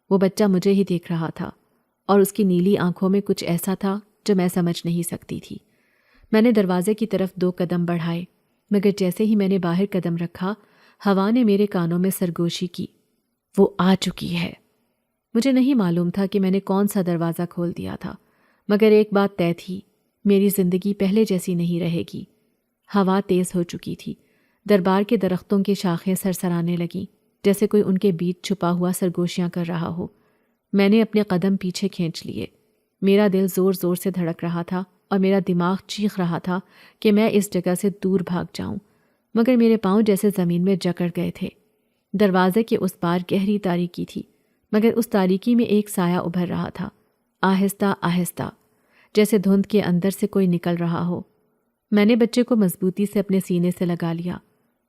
Speaker 1: وہ بچہ مجھے ہی دیکھ رہا تھا، اور اس کی نیلی آنکھوں میں کچھ ایسا تھا جو میں سمجھ نہیں سکتی تھی۔ میں نے دروازے کی طرف 2 قدم بڑھائے، مگر جیسے ہی میں نے باہر قدم رکھا، ہوا نے میرے کانوں میں سرگوشی کی، وہ آ چکی ہے۔ مجھے نہیں معلوم تھا کہ میں نے کون سا دروازہ کھول دیا تھا، مگر ایک بات طے تھی، میری زندگی پہلے جیسی نہیں رہے گی۔ ہوا تیز ہو چکی تھی، دربار کے درختوں کی شاخیں سرسرانے لگیں، جیسے کوئی ان کے بیچ چھپا ہوا سرگوشیاں کر رہا ہو۔ میں نے اپنے قدم پیچھے کھینچ لیے۔ میرا دل زور زور سے دھڑک رہا تھا اور میرا دماغ چیخ رہا تھا کہ میں اس جگہ سے دور بھاگ جاؤں، مگر میرے پاؤں جیسے زمین میں جکڑ گئے تھے۔ دروازے کے اس پار گہری تاریکی تھی، مگر اس تاریکی میں ایک سایہ ابھر رہا تھا، آہستہ آہستہ، جیسے دھند کے اندر سے کوئی نکل رہا ہو۔ میں نے بچے کو مضبوطی سے اپنے سینے سے لگا لیا۔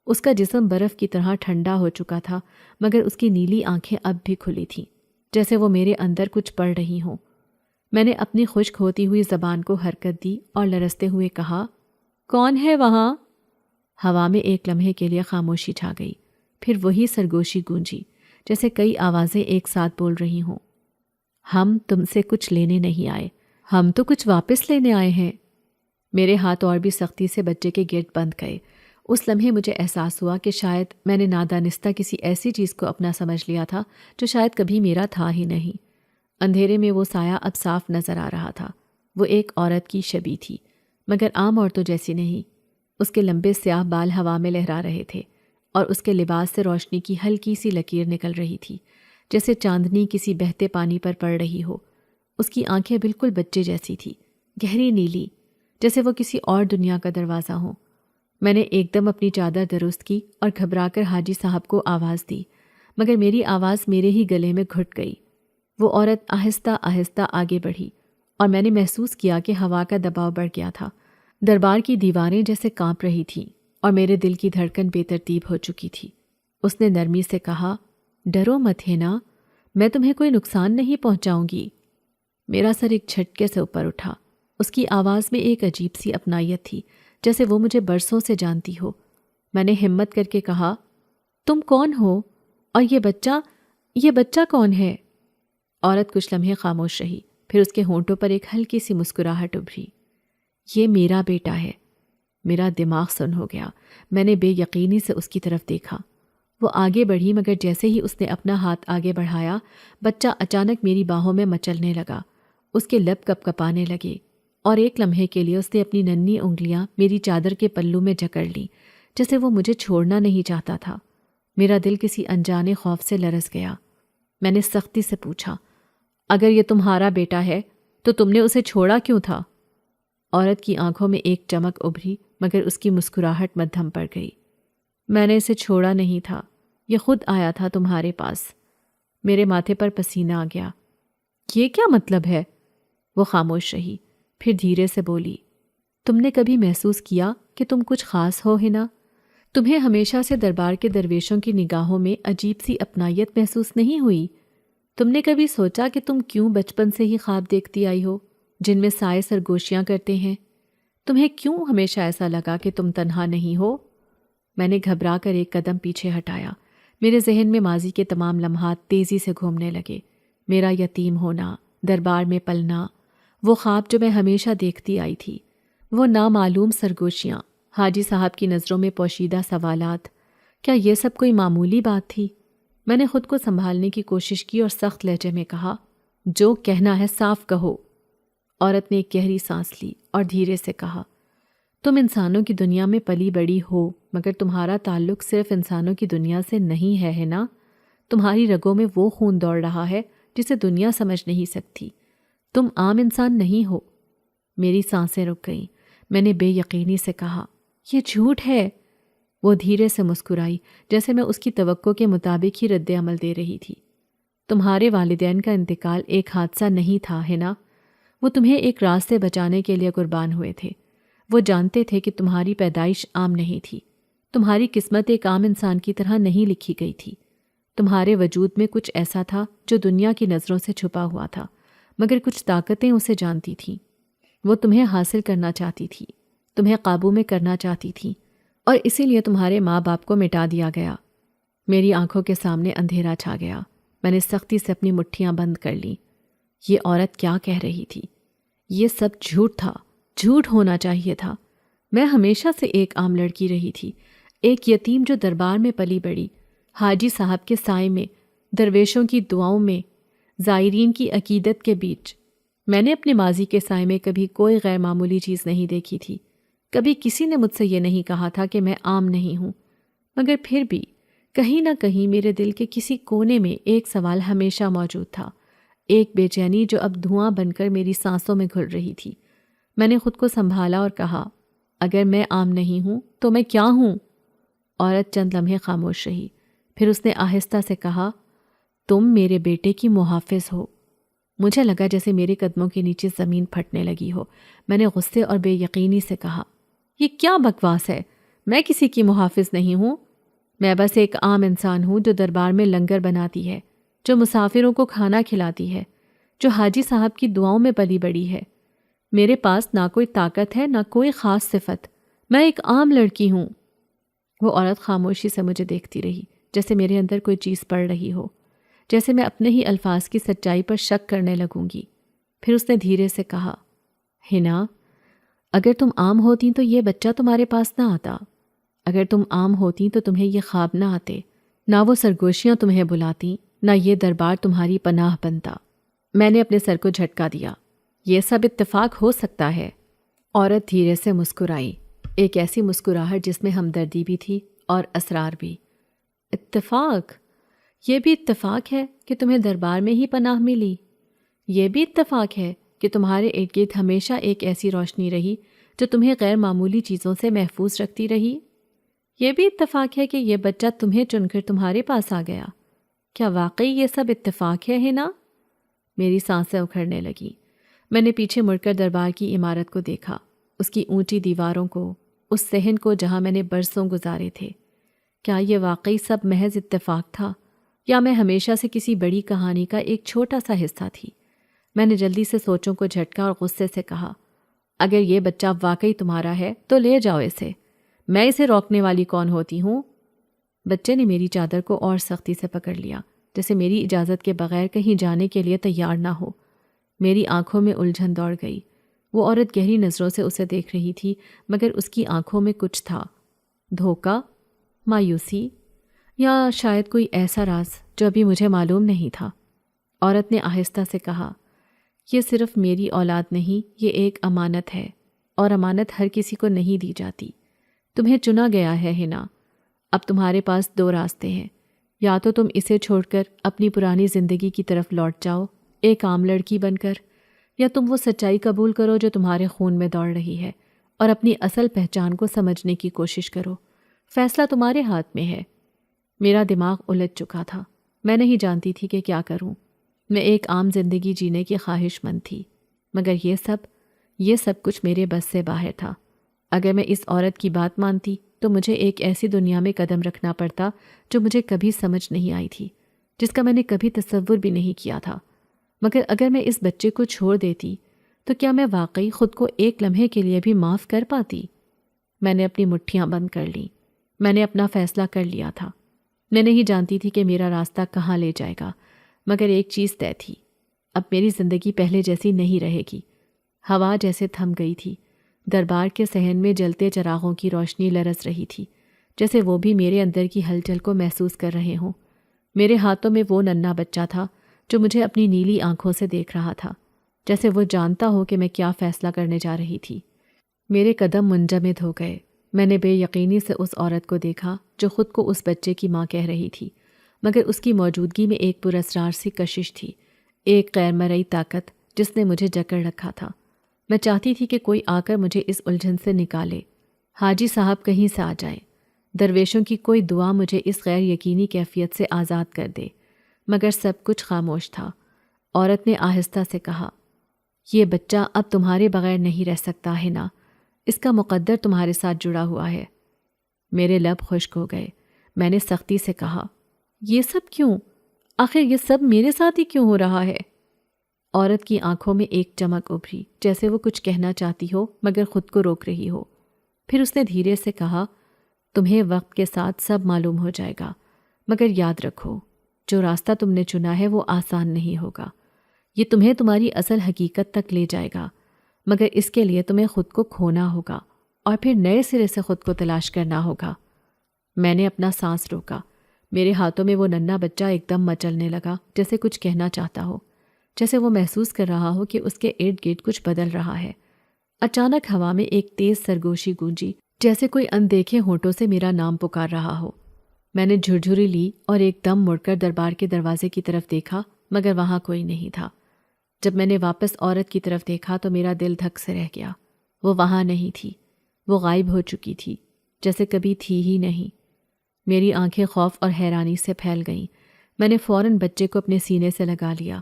Speaker 1: اس کا جسم برف کی طرح ٹھنڈا ہو چکا تھا، مگر اس کی نیلی آنکھیں اب بھی کھلی تھیں، جیسے وہ میرے اندر کچھ پڑھ رہی ہوں۔ میں نے اپنی خشک ہوتی ہوئی زبان کو حرکت دی اور لرزتے ہوئے کہا، کون ہے وہاں؟ ہوا میں ایک لمحے کے لیے خاموشی چھا گئی، پھر وہی سرگوشی گونجی، جیسے کئی آوازیں ایک ساتھ بول رہی ہوں۔ ہم تم سے کچھ لینے نہیں آئے، ہم تو کچھ واپس لینے آئے ہیں۔ میرے ہاتھ اور بھی سختی سے بچے کے گرد بندھ گئے۔ اس لمحے مجھے احساس ہوا کہ شاید میں نے نادانستہ کسی ایسی چیز کو اپنا سمجھ لیا تھا جو شاید کبھی میرا تھا ہی نہیں۔ اندھیرے میں وہ سایہ اب صاف نظر آ رہا تھا۔ وہ ایک عورت کی شبیہ تھی، مگر عام عورتوں جیسی نہیں۔ اس کے لمبے سیاہ بال ہوا میں لہرا رہے تھے اور اس کے لباس سے روشنی کی ہلکی سی لکیر نکل رہی تھی، جیسے چاندنی کسی بہتے پانی پر پڑ رہی ہو۔ اس کی آنکھیں بالکل بچے جیسی تھی، گہری نیلی، جیسے وہ کسی اور دنیا کا دروازہ ہو۔ میں نے ایک دم اپنی چادر درست کی اور گھبرا کر حاجی صاحب کو آواز دی، مگر میری آواز میرے ہی گلے میں گھٹ گئی۔ وہ عورت آہستہ آہستہ آگے بڑھی اور میں نے محسوس کیا کہ ہوا کا دباؤ بڑھ گیا تھا۔ دربار کی دیواریں جیسے کانپ رہی تھیں اور میرے دل کی دھڑکن بے ترتیب ہو چکی تھی۔ اس نے نرمی سے کہا، ڈرو مت ہے نا، میں تمہیں کوئی نقصان نہیں پہنچاؤں گی۔ میرا سر ایک جھٹکے سے اوپر اٹھا۔ اس کی آواز میں ایک عجیب سی اپنائیت تھی، جیسے وہ مجھے برسوں سے جانتی ہو۔ میں نے ہمت کر کے کہا، تم کون ہو اور یہ بچہ کون ہے؟ عورت کچھ لمحے خاموش رہی، پھر اس کے ہونٹوں پر ایک ہلکی سی مسکراہٹ ابھری۔ یہ میرا بیٹا ہے۔ میرا دماغ سن ہو گیا۔ میں نے بے یقینی سے اس کی طرف دیکھا۔ وہ آگے بڑھی، مگر جیسے ہی اس نے اپنا ہاتھ آگے بڑھایا، بچہ اچانک میری باہوں میں مچلنے لگا۔ اس کے لب کپ کپانے لگے اور ایک لمحے کے لیے اس نے اپنی ننھی انگلیاں میری چادر کے پلو میں جکڑ لیں، جیسے وہ مجھے چھوڑنا نہیں چاہتا تھا۔ میرا دل کسی انجانے خوف سے لرز گیا۔ میں نے سختی سے پوچھا، اگر یہ تمہارا بیٹا ہے تو تم نے اسے چھوڑا کیوں تھا؟ عورت کی آنکھوں میں ایک چمک ابھری، مگر اس کی مسکراہٹ مدھم پڑ گئی۔ میں نے اسے چھوڑا نہیں تھا، یہ خود آیا تھا تمہارے پاس۔ میرے ماتھے پر پسینہ آ گیا۔ یہ کیا مطلب ہے؟ وہ خاموش رہی، پھر دھیرے سے بولی، تم نے کبھی محسوس کیا کہ تم کچھ خاص ہو ہے نا؟ تمہیں ہمیشہ سے دربار کے درویشوں کی نگاہوں میں عجیب سی اپنائیت محسوس نہیں ہوئی؟ تم نے کبھی سوچا کہ تم کیوں بچپن سے ہی خواب دیکھتی آئی ہو جن میں سائے سرگوشیاں کرتے ہیں؟ تمہیں کیوں ہمیشہ ایسا لگا کہ تم تنہا نہیں ہو؟ میں نے گھبرا کر ایک قدم پیچھے ہٹایا۔ میرے ذہن میں ماضی کے تمام لمحات تیزی سے گھومنے لگے۔ میرا یتیم ہونا، دربار میں پلنا، وہ خواب جو میں ہمیشہ دیکھتی آئی تھی، وہ نامعلوم سرگوشیاں، حاجی صاحب کی نظروں میں پوشیدہ سوالات، کیا یہ سب کوئی معمولی بات تھی؟ میں نے خود کو سنبھالنے کی کوشش کی اور سخت لہجے میں کہا، جو کہنا ہے صاف کہو۔ عورت نے ایک گہری سانس لی اور دھیرے سے کہا، تم انسانوں کی دنیا میں پلی بڑی ہو، مگر تمہارا تعلق صرف انسانوں کی دنیا سے نہیں ہے نا؟ تمہاری رگوں میں وہ خون دوڑ رہا ہے جسے دنیا سمجھ نہیں سکتی۔ تم عام انسان نہیں ہو۔ میری سانسیں رک گئیں۔ میں نے بے یقینی سے کہا، یہ جھوٹ ہے۔ وہ دھیرے سے مسکرائی، جیسے میں اس کی توقع کے مطابق ہی رد عمل دے رہی تھی۔ تمہارے والدین کا انتقال ایک حادثہ نہیں تھا ہے نا؟ وہ تمہیں ایک راز سے بچانے کے لیے قربان ہوئے تھے۔ وہ جانتے تھے کہ تمہاری پیدائش عام نہیں تھی، تمہاری قسمت ایک عام انسان کی طرح نہیں لکھی گئی تھی۔ تمہارے وجود میں کچھ ایسا تھا جو دنیا کی نظروں سے چھپا ہوا تھا، مگر کچھ طاقتیں اسے جانتی تھیں۔ وہ تمہیں حاصل کرنا چاہتی تھی، تمہیں قابو میں کرنا چاہتی تھی، اور اسی لیے تمہارے ماں باپ کو مٹا دیا گیا۔ میری آنکھوں کے سامنے اندھیرا چھا گیا۔ میں نے سختی سے اپنی مٹھیاں بند کر لیں۔ یہ عورت کیا کہہ رہی تھی؟ یہ سب جھوٹ تھا، جھوٹ ہونا چاہیے تھا۔ میں ہمیشہ سے ایک عام لڑکی رہی تھی، ایک یتیم جو دربار میں پلی بڑی، حاجی صاحب کے سائے میں، درویشوں کی دعاؤں میں، زائرین کی عقیدت کے بیچ۔ میں نے اپنے ماضی کے سائے میں کبھی کوئی غیر معمولی چیز نہیں دیکھی تھی۔ کبھی کسی نے مجھ سے یہ نہیں کہا تھا کہ میں عام نہیں ہوں، مگر پھر بھی کہیں نہ کہیں میرے دل کے کسی کونے میں ایک سوال ہمیشہ موجود تھا، ایک بے چینی جو اب دھواں بن کر میری سانسوں میں گھل رہی تھی۔ میں نے خود کو سنبھالا اور کہا، اگر میں عام نہیں ہوں تو میں کیا ہوں؟ عورت چند لمحے خاموش رہی، پھر اس نے آہستہ سے کہا، تم میرے بیٹے کی محافظ ہو۔ مجھے لگا جیسے میرے قدموں کے نیچے زمین پھٹنے لگی ہو۔ میں نے غصے اور بے یقینی سے کہا، یہ کیا بکواس ہے؟ میں کسی کی محافظ نہیں ہوں۔ میں بس ایک عام انسان ہوں جو دربار میں لنگر بناتی ہے، جو مسافروں کو کھانا کھلاتی ہے، جو حاجی صاحب کی دعاؤں میں پلی بڑی ہے۔ میرے پاس نہ کوئی طاقت ہے، نہ کوئی خاص صفت۔ میں ایک عام لڑکی ہوں۔ وہ عورت خاموشی سے مجھے دیکھتی رہی، جیسے میرے اندر کوئی چیز پڑ رہی ہو، جیسے میں اپنے ہی الفاظ کی سچائی پر شک کرنے لگوں گی۔ پھر اس نے دھیرے سے کہا، ہنا، اگر تم عام ہوتی تو یہ بچہ تمہارے پاس نہ آتا۔ اگر تم عام ہوتی تو تمہیں یہ خواب نہ آتے، نہ وہ سرگوشیاں تمہیں بلاتی، نہ یہ دربار تمہاری پناہ بنتا۔ میں نے اپنے سر کو جھٹکا دیا۔ یہ سب اتفاق ہو سکتا ہے؟ عورت دھیرے سے مسکرائی، ایک ایسی مسکراہٹ جس میں ہمدردی بھی تھی اور اسرار بھی۔ اتفاق؟ یہ بھی اتفاق ہے کہ تمہیں دربار میں ہی پناہ ملی؟ یہ بھی اتفاق ہے کہ تمہارے ارد گرد ہمیشہ ایک ایسی روشنی رہی جو تمہیں غیر معمولی چیزوں سے محفوظ رکھتی رہی؟ یہ بھی اتفاق ہے کہ یہ بچہ تمہیں چن کر تمہارے پاس آ گیا؟ کیا واقعی یہ سب اتفاق ہے نا؟ میری سانسیں اکھڑنے لگیں۔ میں نے پیچھے مڑ کر دربار کی عمارت کو دیکھا، اس کی اونچی دیواروں کو، اس صحن کو جہاں میں نے برسوں گزارے تھے۔ کیا یہ واقعی سب محض اتفاق تھا، یا میں ہمیشہ سے کسی بڑی کہانی کا ایک چھوٹا سا حصہ تھی؟ میں نے جلدی سے سوچوں کو جھٹکا اور غصے سے کہا، اگر یہ بچہ واقعی تمہارا ہے تو لے جاؤ اسے، میں اسے روکنے والی کون ہوتی ہوں؟ بچے نے میری چادر کو اور سختی سے پکڑ لیا، جیسے میری اجازت کے بغیر کہیں جانے کے لیے تیار نہ ہو۔ میری آنکھوں میں الجھن دوڑ گئی۔ وہ عورت گہری نظروں سے اسے دیکھ رہی تھی، مگر اس کی آنکھوں میں کچھ تھا، دھوکہ، مایوسی، یا شاید کوئی ایسا راز جو ابھی مجھے معلوم نہیں تھا۔ عورت نے آہستہ سے کہا، یہ صرف میری اولاد نہیں، یہ ایک امانت ہے، اور امانت ہر کسی کو نہیں دی جاتی۔ تمہیں چنا گیا ہے ہنا۔ اب تمہارے پاس دو راستے ہیں، یا تو تم اسے چھوڑ کر اپنی پرانی زندگی کی طرف لوٹ جاؤ ایک عام لڑکی بن کر، یا تم وہ سچائی قبول کرو جو تمہارے خون میں دوڑ رہی ہے اور اپنی اصل پہچان کو سمجھنے کی کوشش کرو۔ فیصلہ تمہارے ہاتھ میں ہے۔ میرا دماغ الجھ چکا تھا، میں نہیں جانتی تھی کہ کیا کروں۔ میں ایک عام زندگی جینے کی خواہش مند تھی، مگر یہ سب کچھ میرے بس سے باہر تھا۔ اگر میں اس عورت کی بات مانتی تو مجھے ایک ایسی دنیا میں قدم رکھنا پڑتا جو مجھے کبھی سمجھ نہیں آئی تھی، جس کا میں نے کبھی تصور بھی نہیں کیا تھا۔ مگر اگر میں اس بچے کو چھوڑ دیتی تو کیا میں واقعی خود کو ایک لمحے کے لیے بھی معاف کر پاتی؟ میں نے اپنی مٹھیاں بند کر لیں۔ میں نے اپنا فیصلہ کر لیا تھا۔ میں نہیں جانتی تھی کہ میرا راستہ کہاں لے جائے گا، مگر ایک چیز طے تھی، اب میری زندگی پہلے جیسی نہیں رہے گی۔ ہوا جیسے تھم گئی تھی، دربار کے صحن میں جلتے چراغوں کی روشنی لرز رہی تھی، جیسے وہ بھی میرے اندر کی ہلچل کو محسوس کر رہے ہوں۔ میرے ہاتھوں میں وہ ننھا بچہ تھا جو مجھے اپنی نیلی آنکھوں سے دیکھ رہا تھا، جیسے وہ جانتا ہو کہ میں کیا فیصلہ کرنے جا رہی تھی۔ میرے قدم منجمد ہو گئے۔ میں نے بے یقینی سے اس عورت کو دیکھا جو خود کو اس بچے کی ماں کہہ رہی تھی، مگر اس کی موجودگی میں ایک پراسرار سی کشش تھی، ایک غیر مرئی طاقت جس نے مجھے جکڑ رکھا تھا۔ میں چاہتی تھی کہ کوئی آ کر مجھے اس الجھن سے نکالے، حاجی صاحب کہیں سے آ جائیں، درویشوں کی کوئی دعا مجھے اس غیر یقینی کیفیت سے آزاد کر دے، مگر سب کچھ خاموش تھا۔ عورت نے آہستہ سے کہا، یہ بچہ اب تمہارے بغیر نہیں رہ سکتا ہے نا، اس کا مقدر تمہارے ساتھ جڑا ہوا ہے۔ میرے لب خشک ہو گئے۔ میں نے سختی سے کہا، یہ سب کیوں؟ آخر یہ سب میرے ساتھ ہی کیوں ہو رہا ہے؟ عورت کی آنکھوں میں ایک چمک ابھری، جیسے وہ کچھ کہنا چاہتی ہو مگر خود کو روک رہی ہو۔ پھر اس نے دھیرے سے کہا، تمہیں وقت کے ساتھ سب معلوم ہو جائے گا، مگر یاد رکھو، جو راستہ تم نے چنا ہے وہ آسان نہیں ہوگا۔ یہ تمہیں تمہاری اصل حقیقت تک لے جائے گا، مگر اس کے لیے تمہیں خود کو کھونا ہوگا اور پھر نئے سرے سے خود کو تلاش کرنا ہوگا۔ میں نے اپنا سانس روکا۔ میرے ہاتھوں میں وہ ننھا بچہ ایک دم مچلنے لگا، جیسے کچھ کہنا چاہتا ہو، جیسے وہ محسوس کر رہا ہو کہ اس کے ارد گرد کچھ بدل رہا ہے۔ اچانک ہوا میں ایک تیز سرگوشی گونجی، جیسے کوئی اندیکھے ہونٹوں سے میرا نام پکار رہا ہو۔ میں نے جھرجھری لی اور ایک دم مڑ کر دربار کے دروازے کی طرف دیکھا، مگر وہاں کوئی نہیں تھا۔ جب میں نے واپس عورت کی طرف دیکھا تو میرا دل دھک سے رہ گیا۔ وہ وہاں نہیں تھی، وہ غائب ہو چکی تھی، جیسے کبھی تھی ہی نہیں۔ میری آنکھیں خوف اور حیرانی سے پھیل گئیں۔ میں نے فوراً بچے کو اپنے سینے سے لگا لیا،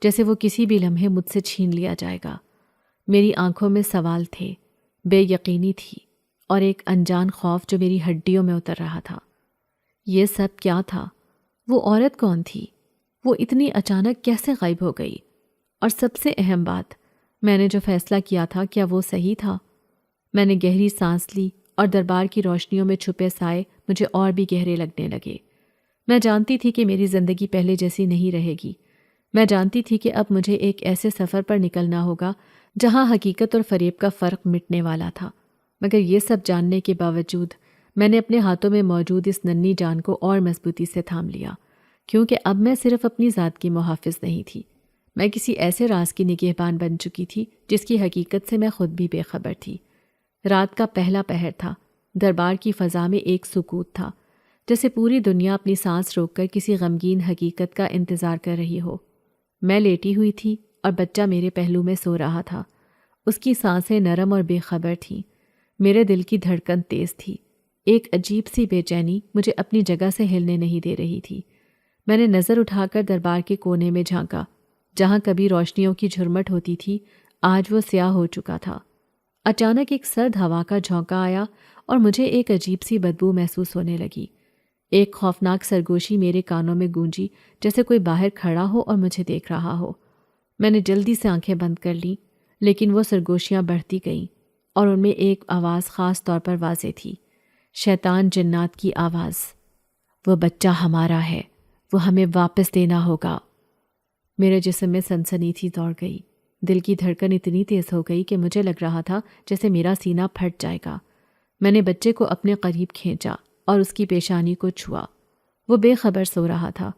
Speaker 1: جیسے وہ کسی بھی لمحے مجھ سے چھین لیا جائے گا۔ میری آنکھوں میں سوال تھے، بے یقینی تھی، اور ایک انجان خوف جو میری ہڈیوں میں اتر رہا تھا۔ یہ سب کیا تھا؟ وہ عورت کون تھی؟ وہ اتنی اچانک کیسے غائب ہو گئی؟ اور سب سے اہم بات، میں نے جو فیصلہ کیا تھا کیا وہ صحیح تھا؟ میں نے گہری سانس لی اور دربار کی روشنیوں میں چھپے سائے مجھے اور بھی گہرے لگنے لگے۔ میں جانتی تھی کہ میری زندگی پہلے جیسی نہیں رہے گی، میں جانتی تھی کہ اب مجھے ایک ایسے سفر پر نکلنا ہوگا جہاں حقیقت اور فریب کا فرق مٹنے والا تھا، مگر یہ سب جاننے کے باوجود میں نے اپنے ہاتھوں میں موجود اس ننھی جان کو اور مضبوطی سے تھام لیا، کیونکہ اب میں صرف اپنی ذات کی محافظ نہیں تھی، میں کسی ایسے راز کی نگہبان بن چکی تھی جس کی حقیقت سے میں خود بھی بے خبر تھی۔ رات کا پہلا پہر تھا، دربار کی فضا میں ایک سکوت تھا، جیسے پوری دنیا اپنی سانس روک کر کسی غمگین حقیقت کا انتظار کر رہی ہو۔ میں لیٹی ہوئی تھی اور بچہ میرے پہلو میں سو رہا تھا۔ اس کی سانسیں نرم اور بے خبر تھیں، میرے دل کی دھڑکن تیز تھی۔ ایک عجیب سی بے چینی مجھے اپنی جگہ سے ہلنے نہیں دے رہی تھی۔ میں نے نظر اٹھا کر دربار کے کونے میں جھانکا، جہاں کبھی روشنیوں کی جھرمٹ ہوتی تھی آج وہ سیاہ ہو چکا تھا۔ اچانک ایک سرد ہوا کا جھونکا آیا اور مجھے ایک عجیب سی بدبو محسوس ہونے لگی۔ ایک خوفناک سرگوشی میرے کانوں میں گونجی، جیسے کوئی باہر کھڑا ہو اور مجھے دیکھ رہا ہو۔ میں نے جلدی سے آنکھیں بند کر لیں، لیکن وہ سرگوشیاں بڑھتی گئیں اور ان میں ایک آواز خاص طور پر واضح تھی، شیطان جنات کی آواز۔ وہ بچہ ہمارا ہے، وہ ہمیں واپس دینا ہوگا۔ میرے جسم میں سنسنی تھی دوڑ گئی، دل کی دھڑکن اتنی تیز ہو گئی کہ مجھے لگ رہا تھا جیسے میرا سینہ پھٹ جائے گا۔ میں نے بچے کو اپنے قریب کھینچا اور اس کی پیشانی کو چھوا۔ وہ بے خبر سو رہا تھا،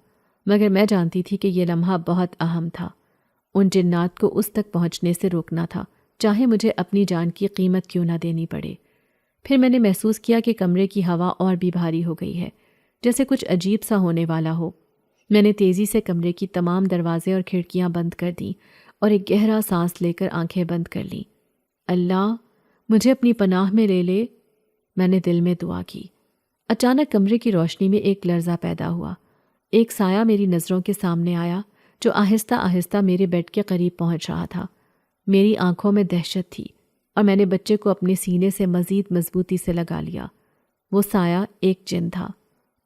Speaker 1: مگر میں جانتی تھی کہ یہ لمحہ بہت اہم تھا۔ ان جنات کو اس تک پہنچنے سے روکنا تھا، چاہے مجھے اپنی جان کی قیمت کیوں نہ دینی پڑے۔ پھر میں نے محسوس کیا کہ کمرے کی ہوا اور بھی بھاری ہو گئی ہے، جیسے کچھ عجیب سا ہونے والا ہو۔ میں نے تیزی سے کمرے کی تمام دروازے اور کھڑکیاں بند کر دیں اور ایک گہرا سانس لے کر آنکھیں بند کر لیں۔ اللہ، مجھے اپنی پناہ میں لے لے، میں نے دل میں دعا کی۔ اچانک کمرے کی روشنی میں ایک لرزہ پیدا ہوا۔ ایک سایہ میری نظروں کے سامنے آیا جو آہستہ آہستہ میرے بیڈ کے قریب پہنچ رہا تھا۔ میری آنکھوں میں دہشت تھی اور میں نے بچے کو اپنے سینے سے مزید مضبوطی سے لگا لیا۔ وہ سایہ ایک جن تھا،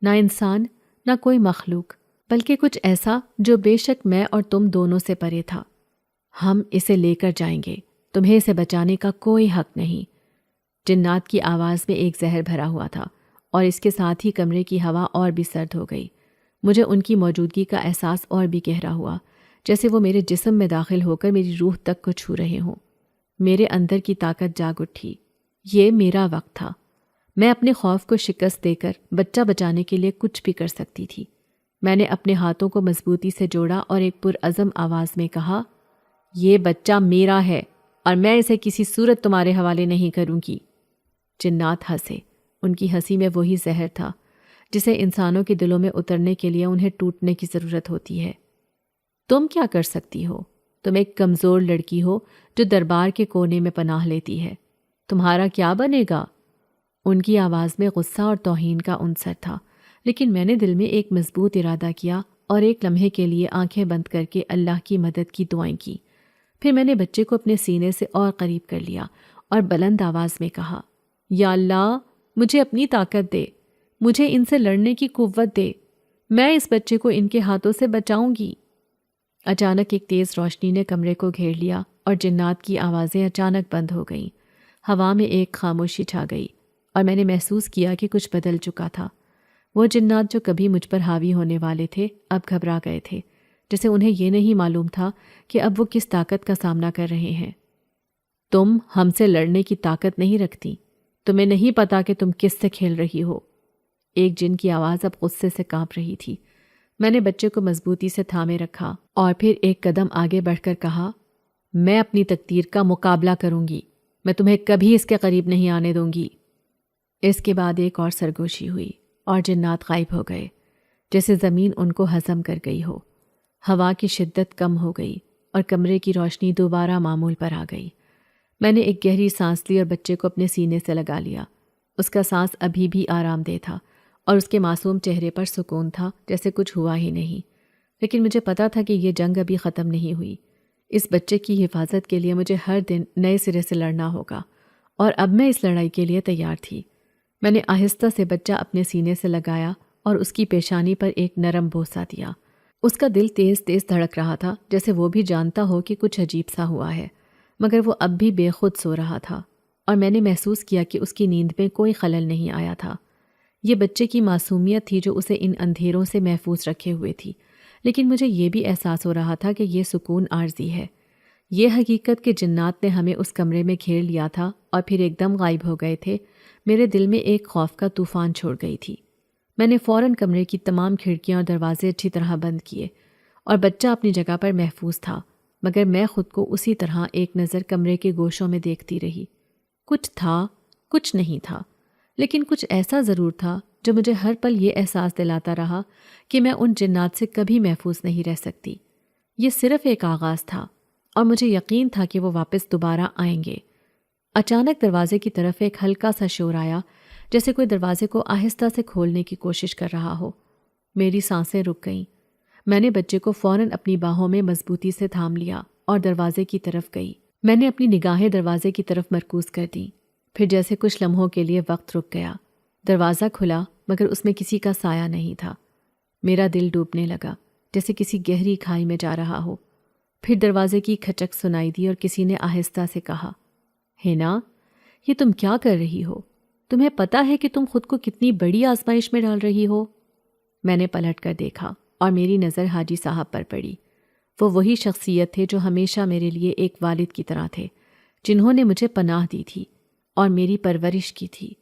Speaker 1: نہ انسان نہ کوئی مخلوق، بلکہ کچھ ایسا جو بے شک میں اور تم دونوں سے پرے تھا۔ ہم اسے لے کر جائیں گے، تمہیں اسے بچانے کا کوئی حق نہیں۔ جنات کی آواز میں ایک زہر بھرا ہوا تھا اور اس کے ساتھ ہی کمرے کی ہوا اور بھی سرد ہو گئی۔ مجھے ان کی موجودگی کا احساس اور بھی گہرا ہوا، جیسے وہ میرے جسم میں داخل ہو کر میری روح تک کو چھو رہے ہوں۔ میرے اندر کی طاقت جاگ اٹھی۔ یہ میرا وقت تھا۔ میں اپنے خوف کو شکست دے کر بچہ بچانے کے لیے کچھ بھی کر سکتی تھی۔ میں نے اپنے ہاتھوں کو مضبوطی سے جوڑا اور ایک پرعزم آواز میں کہا، یہ بچہ میرا ہے اور میں اسے کسی صورت تمہارے حوالے نہیں کروں گی۔ جنات ہنسے۔ ان کی ہنسی میں وہی زہر تھا جسے انسانوں کے دلوں میں اترنے کے لیے انہیں ٹوٹنے کی ضرورت ہوتی ہے۔ تم کیا کر سکتی ہو؟ تم ایک کمزور لڑکی ہو جو دربار کے کونے میں پناہ لیتی ہے۔ تمہارا کیا بنے گا؟ ان کی آواز میں غصہ اور توہین کا عنصر تھا، لیکن میں نے دل میں ایک مضبوط ارادہ کیا اور ایک لمحے کے لیے آنکھیں بند کر کے اللہ کی مدد کی دعائیں کی۔ پھر میں نے بچے کو اپنے سینے سے اور قریب کر لیا اور بلند آواز میں کہا، یا اللہ، مجھے اپنی طاقت دے، مجھے ان سے لڑنے کی قوت دے، میں اس بچے کو ان کے ہاتھوں سے بچاؤں گی۔ اچانک ایک تیز روشنی نے کمرے کو گھیر لیا اور جنات کی آوازیں اچانک بند ہو گئیں۔ ہوا میں ایک خاموشی چھا گئی اور میں نے محسوس کیا کہ کچھ بدل چکا تھا۔ وہ جنات جو کبھی مجھ پر حاوی ہونے والے تھے اب گھبرا گئے تھے، جیسے انہیں یہ نہیں معلوم تھا کہ اب وہ کس طاقت کا سامنا کر رہے ہیں۔ تم ہم سے لڑنے کی طاقت نہیں رکھتی، تمہیں نہیں پتا کہ تم کس سے کھیل رہی ہو۔ ایک جن کی آواز اب غصے سے کانپ رہی تھی۔ میں نے بچے کو مضبوطی سے تھامے رکھا اور پھر ایک قدم آگے بڑھ کر کہا، میں اپنی تقدیر کا مقابلہ کروں گی، میں تمہیں کبھی اس کے قریب نہیں آنے دوں گی۔ اس کے بعد ایک اور سرگوشی ہوئی اور جنات غائب ہو گئے، جیسے زمین ان کو ہضم کر گئی ہو۔ ہوا کی شدت کم ہو گئی اور کمرے کی روشنی دوبارہ معمول پر آ گئی۔ میں نے ایک گہری سانس لی اور بچے کو اپنے سینے سے لگا لیا۔ اس کا سانس ابھی بھی آرام دہ تھا اور اس کے معصوم چہرے پر سکون تھا، جیسے کچھ ہوا ہی نہیں۔ لیکن مجھے پتا تھا کہ یہ جنگ ابھی ختم نہیں ہوئی۔ اس بچے کی حفاظت کے لیے مجھے ہر دن نئے سرے سے لڑنا ہوگا، اور اب میں اس لڑائی کے لیے تیار تھی۔ میں نے آہستہ سے بچہ اپنے سینے سے لگایا اور اس کی پیشانی پر ایک نرم بوسہ دیا۔ اس کا دل تیز تیز دھڑک رہا تھا، جیسے وہ بھی جانتا ہو کہ کچھ عجیب سا ہوا ہے، مگر وہ اب بھی بے خود سو رہا تھا، اور میں نے محسوس کیا کہ اس کی نیند میں کوئی خلل نہیں آیا تھا۔ یہ بچے کی معصومیت تھی جو اسے ان اندھیروں سے محفوظ رکھے ہوئے تھی، لیکن مجھے یہ بھی احساس ہو رہا تھا کہ یہ سکون عارضی ہے۔ یہ حقیقت کہ جنات نے ہمیں اس کمرے میں گھیر لیا تھا اور پھر ایک دم غائب ہو گئے تھے، میرے دل میں ایک خوف کا طوفان چھوڑ گئی تھی۔ میں نے فوراً کمرے کی تمام کھڑکیاں اور دروازے اچھی طرح بند کیے، اور بچہ اپنی جگہ پر محفوظ تھا، مگر میں خود کو اسی طرح ایک نظر کمرے کے گوشوں میں دیکھتی رہی۔ کچھ تھا، کچھ نہیں تھا، لیکن کچھ ایسا ضرور تھا جو مجھے ہر پل یہ احساس دلاتا رہا کہ میں ان جنات سے کبھی محفوظ نہیں رہ سکتی۔ یہ صرف ایک آغاز تھا، اور مجھے یقین تھا کہ وہ واپس دوبارہ آئیں گے۔ اچانک دروازے کی طرف ایک ہلکا سا شور آیا، جیسے کوئی دروازے کو آہستہ سے کھولنے کی کوشش کر رہا ہو۔ میری سانسیں رک گئیں۔ میں نے بچے کو فوراً اپنی باہوں میں مضبوطی سے تھام لیا اور دروازے کی طرف گئی۔ میں نے اپنی نگاہیں دروازے کی طرف مرکوز کر دیں، پھر جیسے کچھ لمحوں کے لیے وقت رک گیا۔ دروازہ کھلا، مگر اس میں کسی کا سایہ نہیں تھا۔ میرا دل ڈوبنے لگا، جیسے کسی گہری کھائی میں جا رہا ہو۔ پھر دروازے کی کھچک سنائی دی اور کسی نے آہستہ سے کہا، ہینا، یہ تم کیا کر رہی ہو؟ تمہیں پتہ ہے کہ تم خود کو کتنی بڑی آزمائش میں ڈال رہی ہو؟ میں نے پلٹ کر دیکھا اور میری نظر حاجی صاحب پر پڑی۔ وہ وہی شخصیت تھے جو ہمیشہ میرے لیے ایک والد کی طرح تھے، جنہوں نے مجھے پناہ دی تھی اور میری پرورش کی تھی،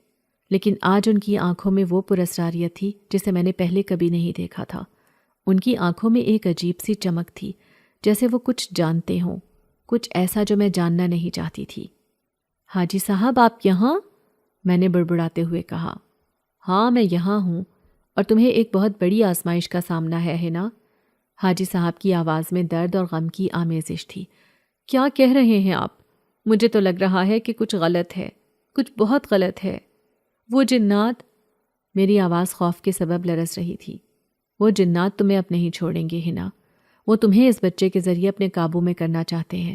Speaker 1: لیکن آج ان کی آنکھوں میں وہ پراسراریت تھی جسے میں نے پہلے کبھی نہیں دیکھا تھا۔ ان کی آنکھوں میں ایک عجیب سی چمک تھی، جیسے وہ کچھ جانتے ہوں، کچھ ایسا جو میں جاننا نہیں چاہتی تھی۔ حاجی صاحب، آپ یہاں؟ میں نے بڑبڑاتے ہوئے کہا۔ ہاں، میں یہاں ہوں، اور تمہیں ایک بہت بڑی آزمائش کا سامنا ہے نا؟ حاجی صاحب کی آواز میں درد اور غم کی آمیزش تھی۔ کیا کہہ رہے ہیں آپ؟ مجھے تو لگ رہا ہے کہ کچھ غلط ہے، کچھ بہت غلط ہے۔ وہ جنات، میری آواز خوف کے سبب لرز رہی تھی۔ وہ جنات تمہیں اب نہیں چھوڑیں گے ہنا، وہ تمہیں اس بچے کے ذریعے اپنے قابو میں کرنا چاہتے ہیں،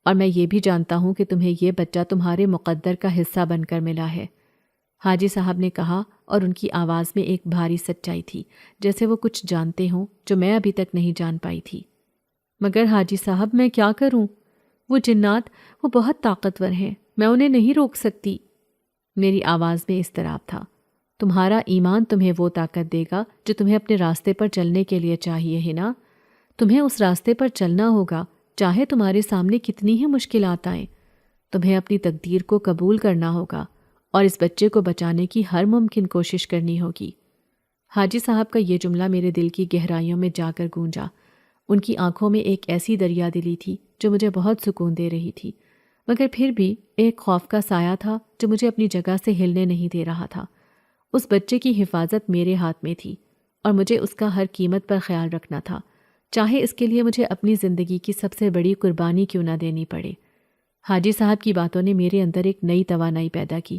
Speaker 1: اور میں یہ بھی جانتا ہوں کہ تمہیں یہ بچہ تمہارے مقدر کا حصہ بن کر ملا ہے۔ حاجی صاحب نے کہا، اور ان کی آواز میں ایک بھاری سچائی تھی، جیسے وہ کچھ جانتے ہوں جو میں ابھی تک نہیں جان پائی تھی۔ مگر حاجی صاحب، میں کیا کروں؟ وہ جنات، وہ بہت طاقتور ہیں، میں انہیں نہیں روک سکتی۔ میری آواز میں اضطراب تھا۔ تمہارا ایمان تمہیں وہ طاقت دے گا جو تمہیں اپنے راستے پر چلنے کے لیے چاہیے ہے نا۔ تمہیں اس راستے پر چلنا ہوگا، چاہے تمہارے سامنے کتنی ہی مشکلات آئیں۔ تمہیں اپنی تقدیر کو قبول کرنا ہوگا اور اس بچے کو بچانے کی ہر ممکن کوشش کرنی ہوگی۔ حاجی صاحب کا یہ جملہ میرے دل کی گہرائیوں میں جا کر گونجا۔ ان کی آنکھوں میں ایک ایسی دریا دلی تھی جو مجھے بہت سکون دے رہی تھی، مگر پھر بھی ایک خوف کا سایہ تھا جو مجھے اپنی جگہ سے ہلنے نہیں دے رہا تھا۔ اس بچے کی حفاظت میرے ہاتھ میں تھی، اور مجھے اس کا ہر قیمت پر خیال رکھنا تھا، چاہے اس کے لیے مجھے اپنی زندگی کی سب سے بڑی قربانی کیوں نہ دینی پڑے۔ حاجی صاحب کی باتوں نے میرے اندر ایک نئی توانائی پیدا کی۔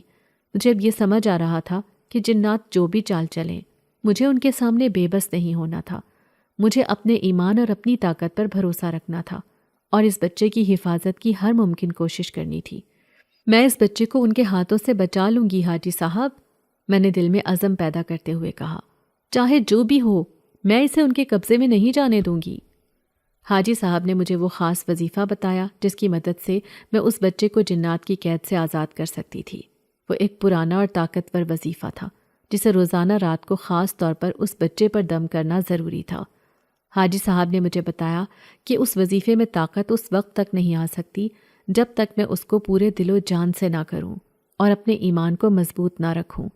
Speaker 1: مجھے اب یہ سمجھ آ رہا تھا کہ جنات جو بھی چال چلیں، مجھے ان کے سامنے بے بس نہیں ہونا تھا۔ مجھے اپنے ایمان اور اپنی طاقت پر بھروسہ رکھنا تھا، اور اس بچے کی حفاظت کی ہر ممکن کوشش کرنی تھی۔ میں اس بچے کو ان کے ہاتھوں سے بچا لوں گی حاجی صاحب، میں نے دل میں عزم پیدا کرتے ہوئے کہا۔ چاہے جو بھی ہو، میں اسے ان کے قبضے میں نہیں جانے دوں گی۔ حاجی صاحب نے مجھے وہ خاص وظیفہ بتایا جس کی مدد سے میں اس بچے کو جنات کی قید سے آزاد کر سکتی تھی۔ وہ ایک پرانا اور طاقتور وظیفہ تھا جسے روزانہ رات کو خاص طور پر اس بچے پر دم کرنا ضروری تھا۔ حاجی صاحب نے مجھے بتایا کہ اس وظیفے میں طاقت اس وقت تک نہیں آ سکتی جب تک میں اس کو پورے دل و جان سے نہ کروں اور اپنے ایمان کو مضبوط نہ رکھوں۔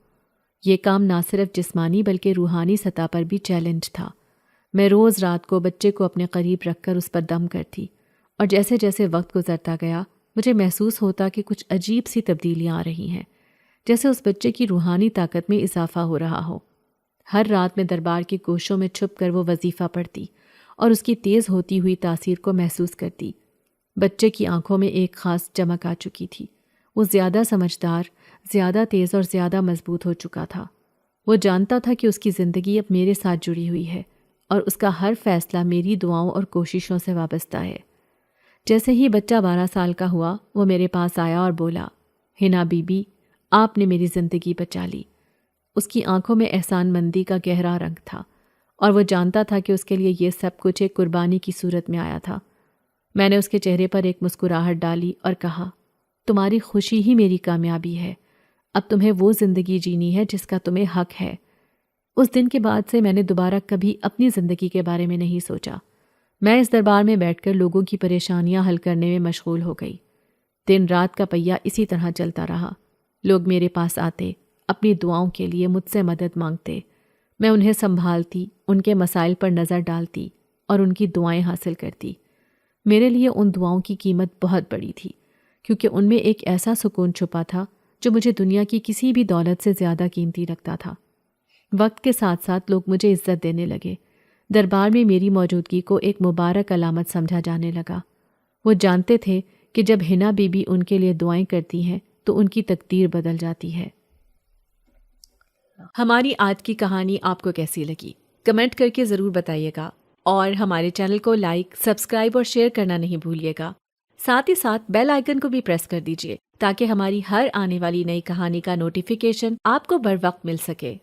Speaker 1: یہ کام نہ صرف جسمانی بلکہ روحانی سطح پر بھی چیلنج تھا۔ میں روز رات کو بچے کو اپنے قریب رکھ کر اس پر دم کرتی، اور جیسے جیسے وقت گزرتا گیا مجھے محسوس ہوتا کہ کچھ عجیب سی تبدیلیاں آ رہی ہیں، جیسے اس بچے کی روحانی طاقت میں اضافہ ہو رہا ہو۔ ہر رات میں دربار کے گوشوں میں چھپ کر وہ وظیفہ پڑھتی اور اس کی تیز ہوتی ہوئی تاثیر کو محسوس کرتی۔ بچے کی آنکھوں میں ایک خاص چمک آ چکی تھی۔ وہ زیادہ سمجھدار، زیادہ تیز اور زیادہ مضبوط ہو چکا تھا۔ وہ جانتا تھا کہ اس کی زندگی اب میرے ساتھ جڑی ہوئی ہے، اور اس کا ہر فیصلہ میری دعاؤں اور کوششوں سے وابستہ ہے۔ جیسے ہی بچہ 12 سال کا ہوا، وہ میرے پاس آیا اور بولا، ہنا بی بی، آپ نے میری زندگی بچا لی۔ اس کی آنکھوں میں احسان مندی کا گہرا رنگ تھا، اور وہ جانتا تھا کہ اس کے لیے یہ سب کچھ ایک قربانی کی صورت میں آیا تھا۔ میں نے اس کے چہرے پر ایک مسکراہٹ ڈالی اور کہا، تمہاری خوشی ہی میری کامیابی ہے۔ اب تمہیں وہ زندگی جینی ہے جس کا تمہیں حق ہے۔ اس دن کے بعد سے میں نے دوبارہ کبھی اپنی زندگی کے بارے میں نہیں سوچا۔ میں اس دربار میں بیٹھ کر لوگوں کی پریشانیاں حل کرنے میں مشغول ہو گئی۔ دن رات کا پہیہ اسی طرح چلتا رہا۔ لوگ میرے پاس آتے، اپنی دعاؤں کے لیے مجھ سے مدد مانگتے۔ میں انہیں سنبھالتی، ان کے مسائل پر نظر ڈالتی اور ان کی دعائیں حاصل کرتی۔ میرے لیے ان دعاؤں کی قیمت بہت بڑی تھی، کیونکہ ان میں ایک ایسا سکون چھپا تھا جو مجھے دنیا کی کسی بھی دولت سے زیادہ قیمتی لگتا تھا۔ وقت کے ساتھ ساتھ لوگ مجھے عزت دینے لگے۔ دربار میں میری موجودگی کو ایک مبارک علامت سمجھا جانے لگا۔ وہ جانتے تھے کہ جب حنا بی بی ان کے لیے دعائیں کرتی ہیں تو ان کی تقدیر بدل جاتی ہے۔ ہماری آج کی کہانی آپ کو کیسی لگی؟ کمنٹ کر کے ضرور بتائیے گا، اور ہمارے چینل کو لائک، سبسکرائب اور شیئر کرنا نہیں بھولیے گا۔ ساتھ ہی ساتھ بیل آئیکن کو بھی پریس کر دیجیے تاکہ ہماری ہر آنے والی نئی کہانی کا نوٹیفیکیشن آپ کو بر وقت مل سکے۔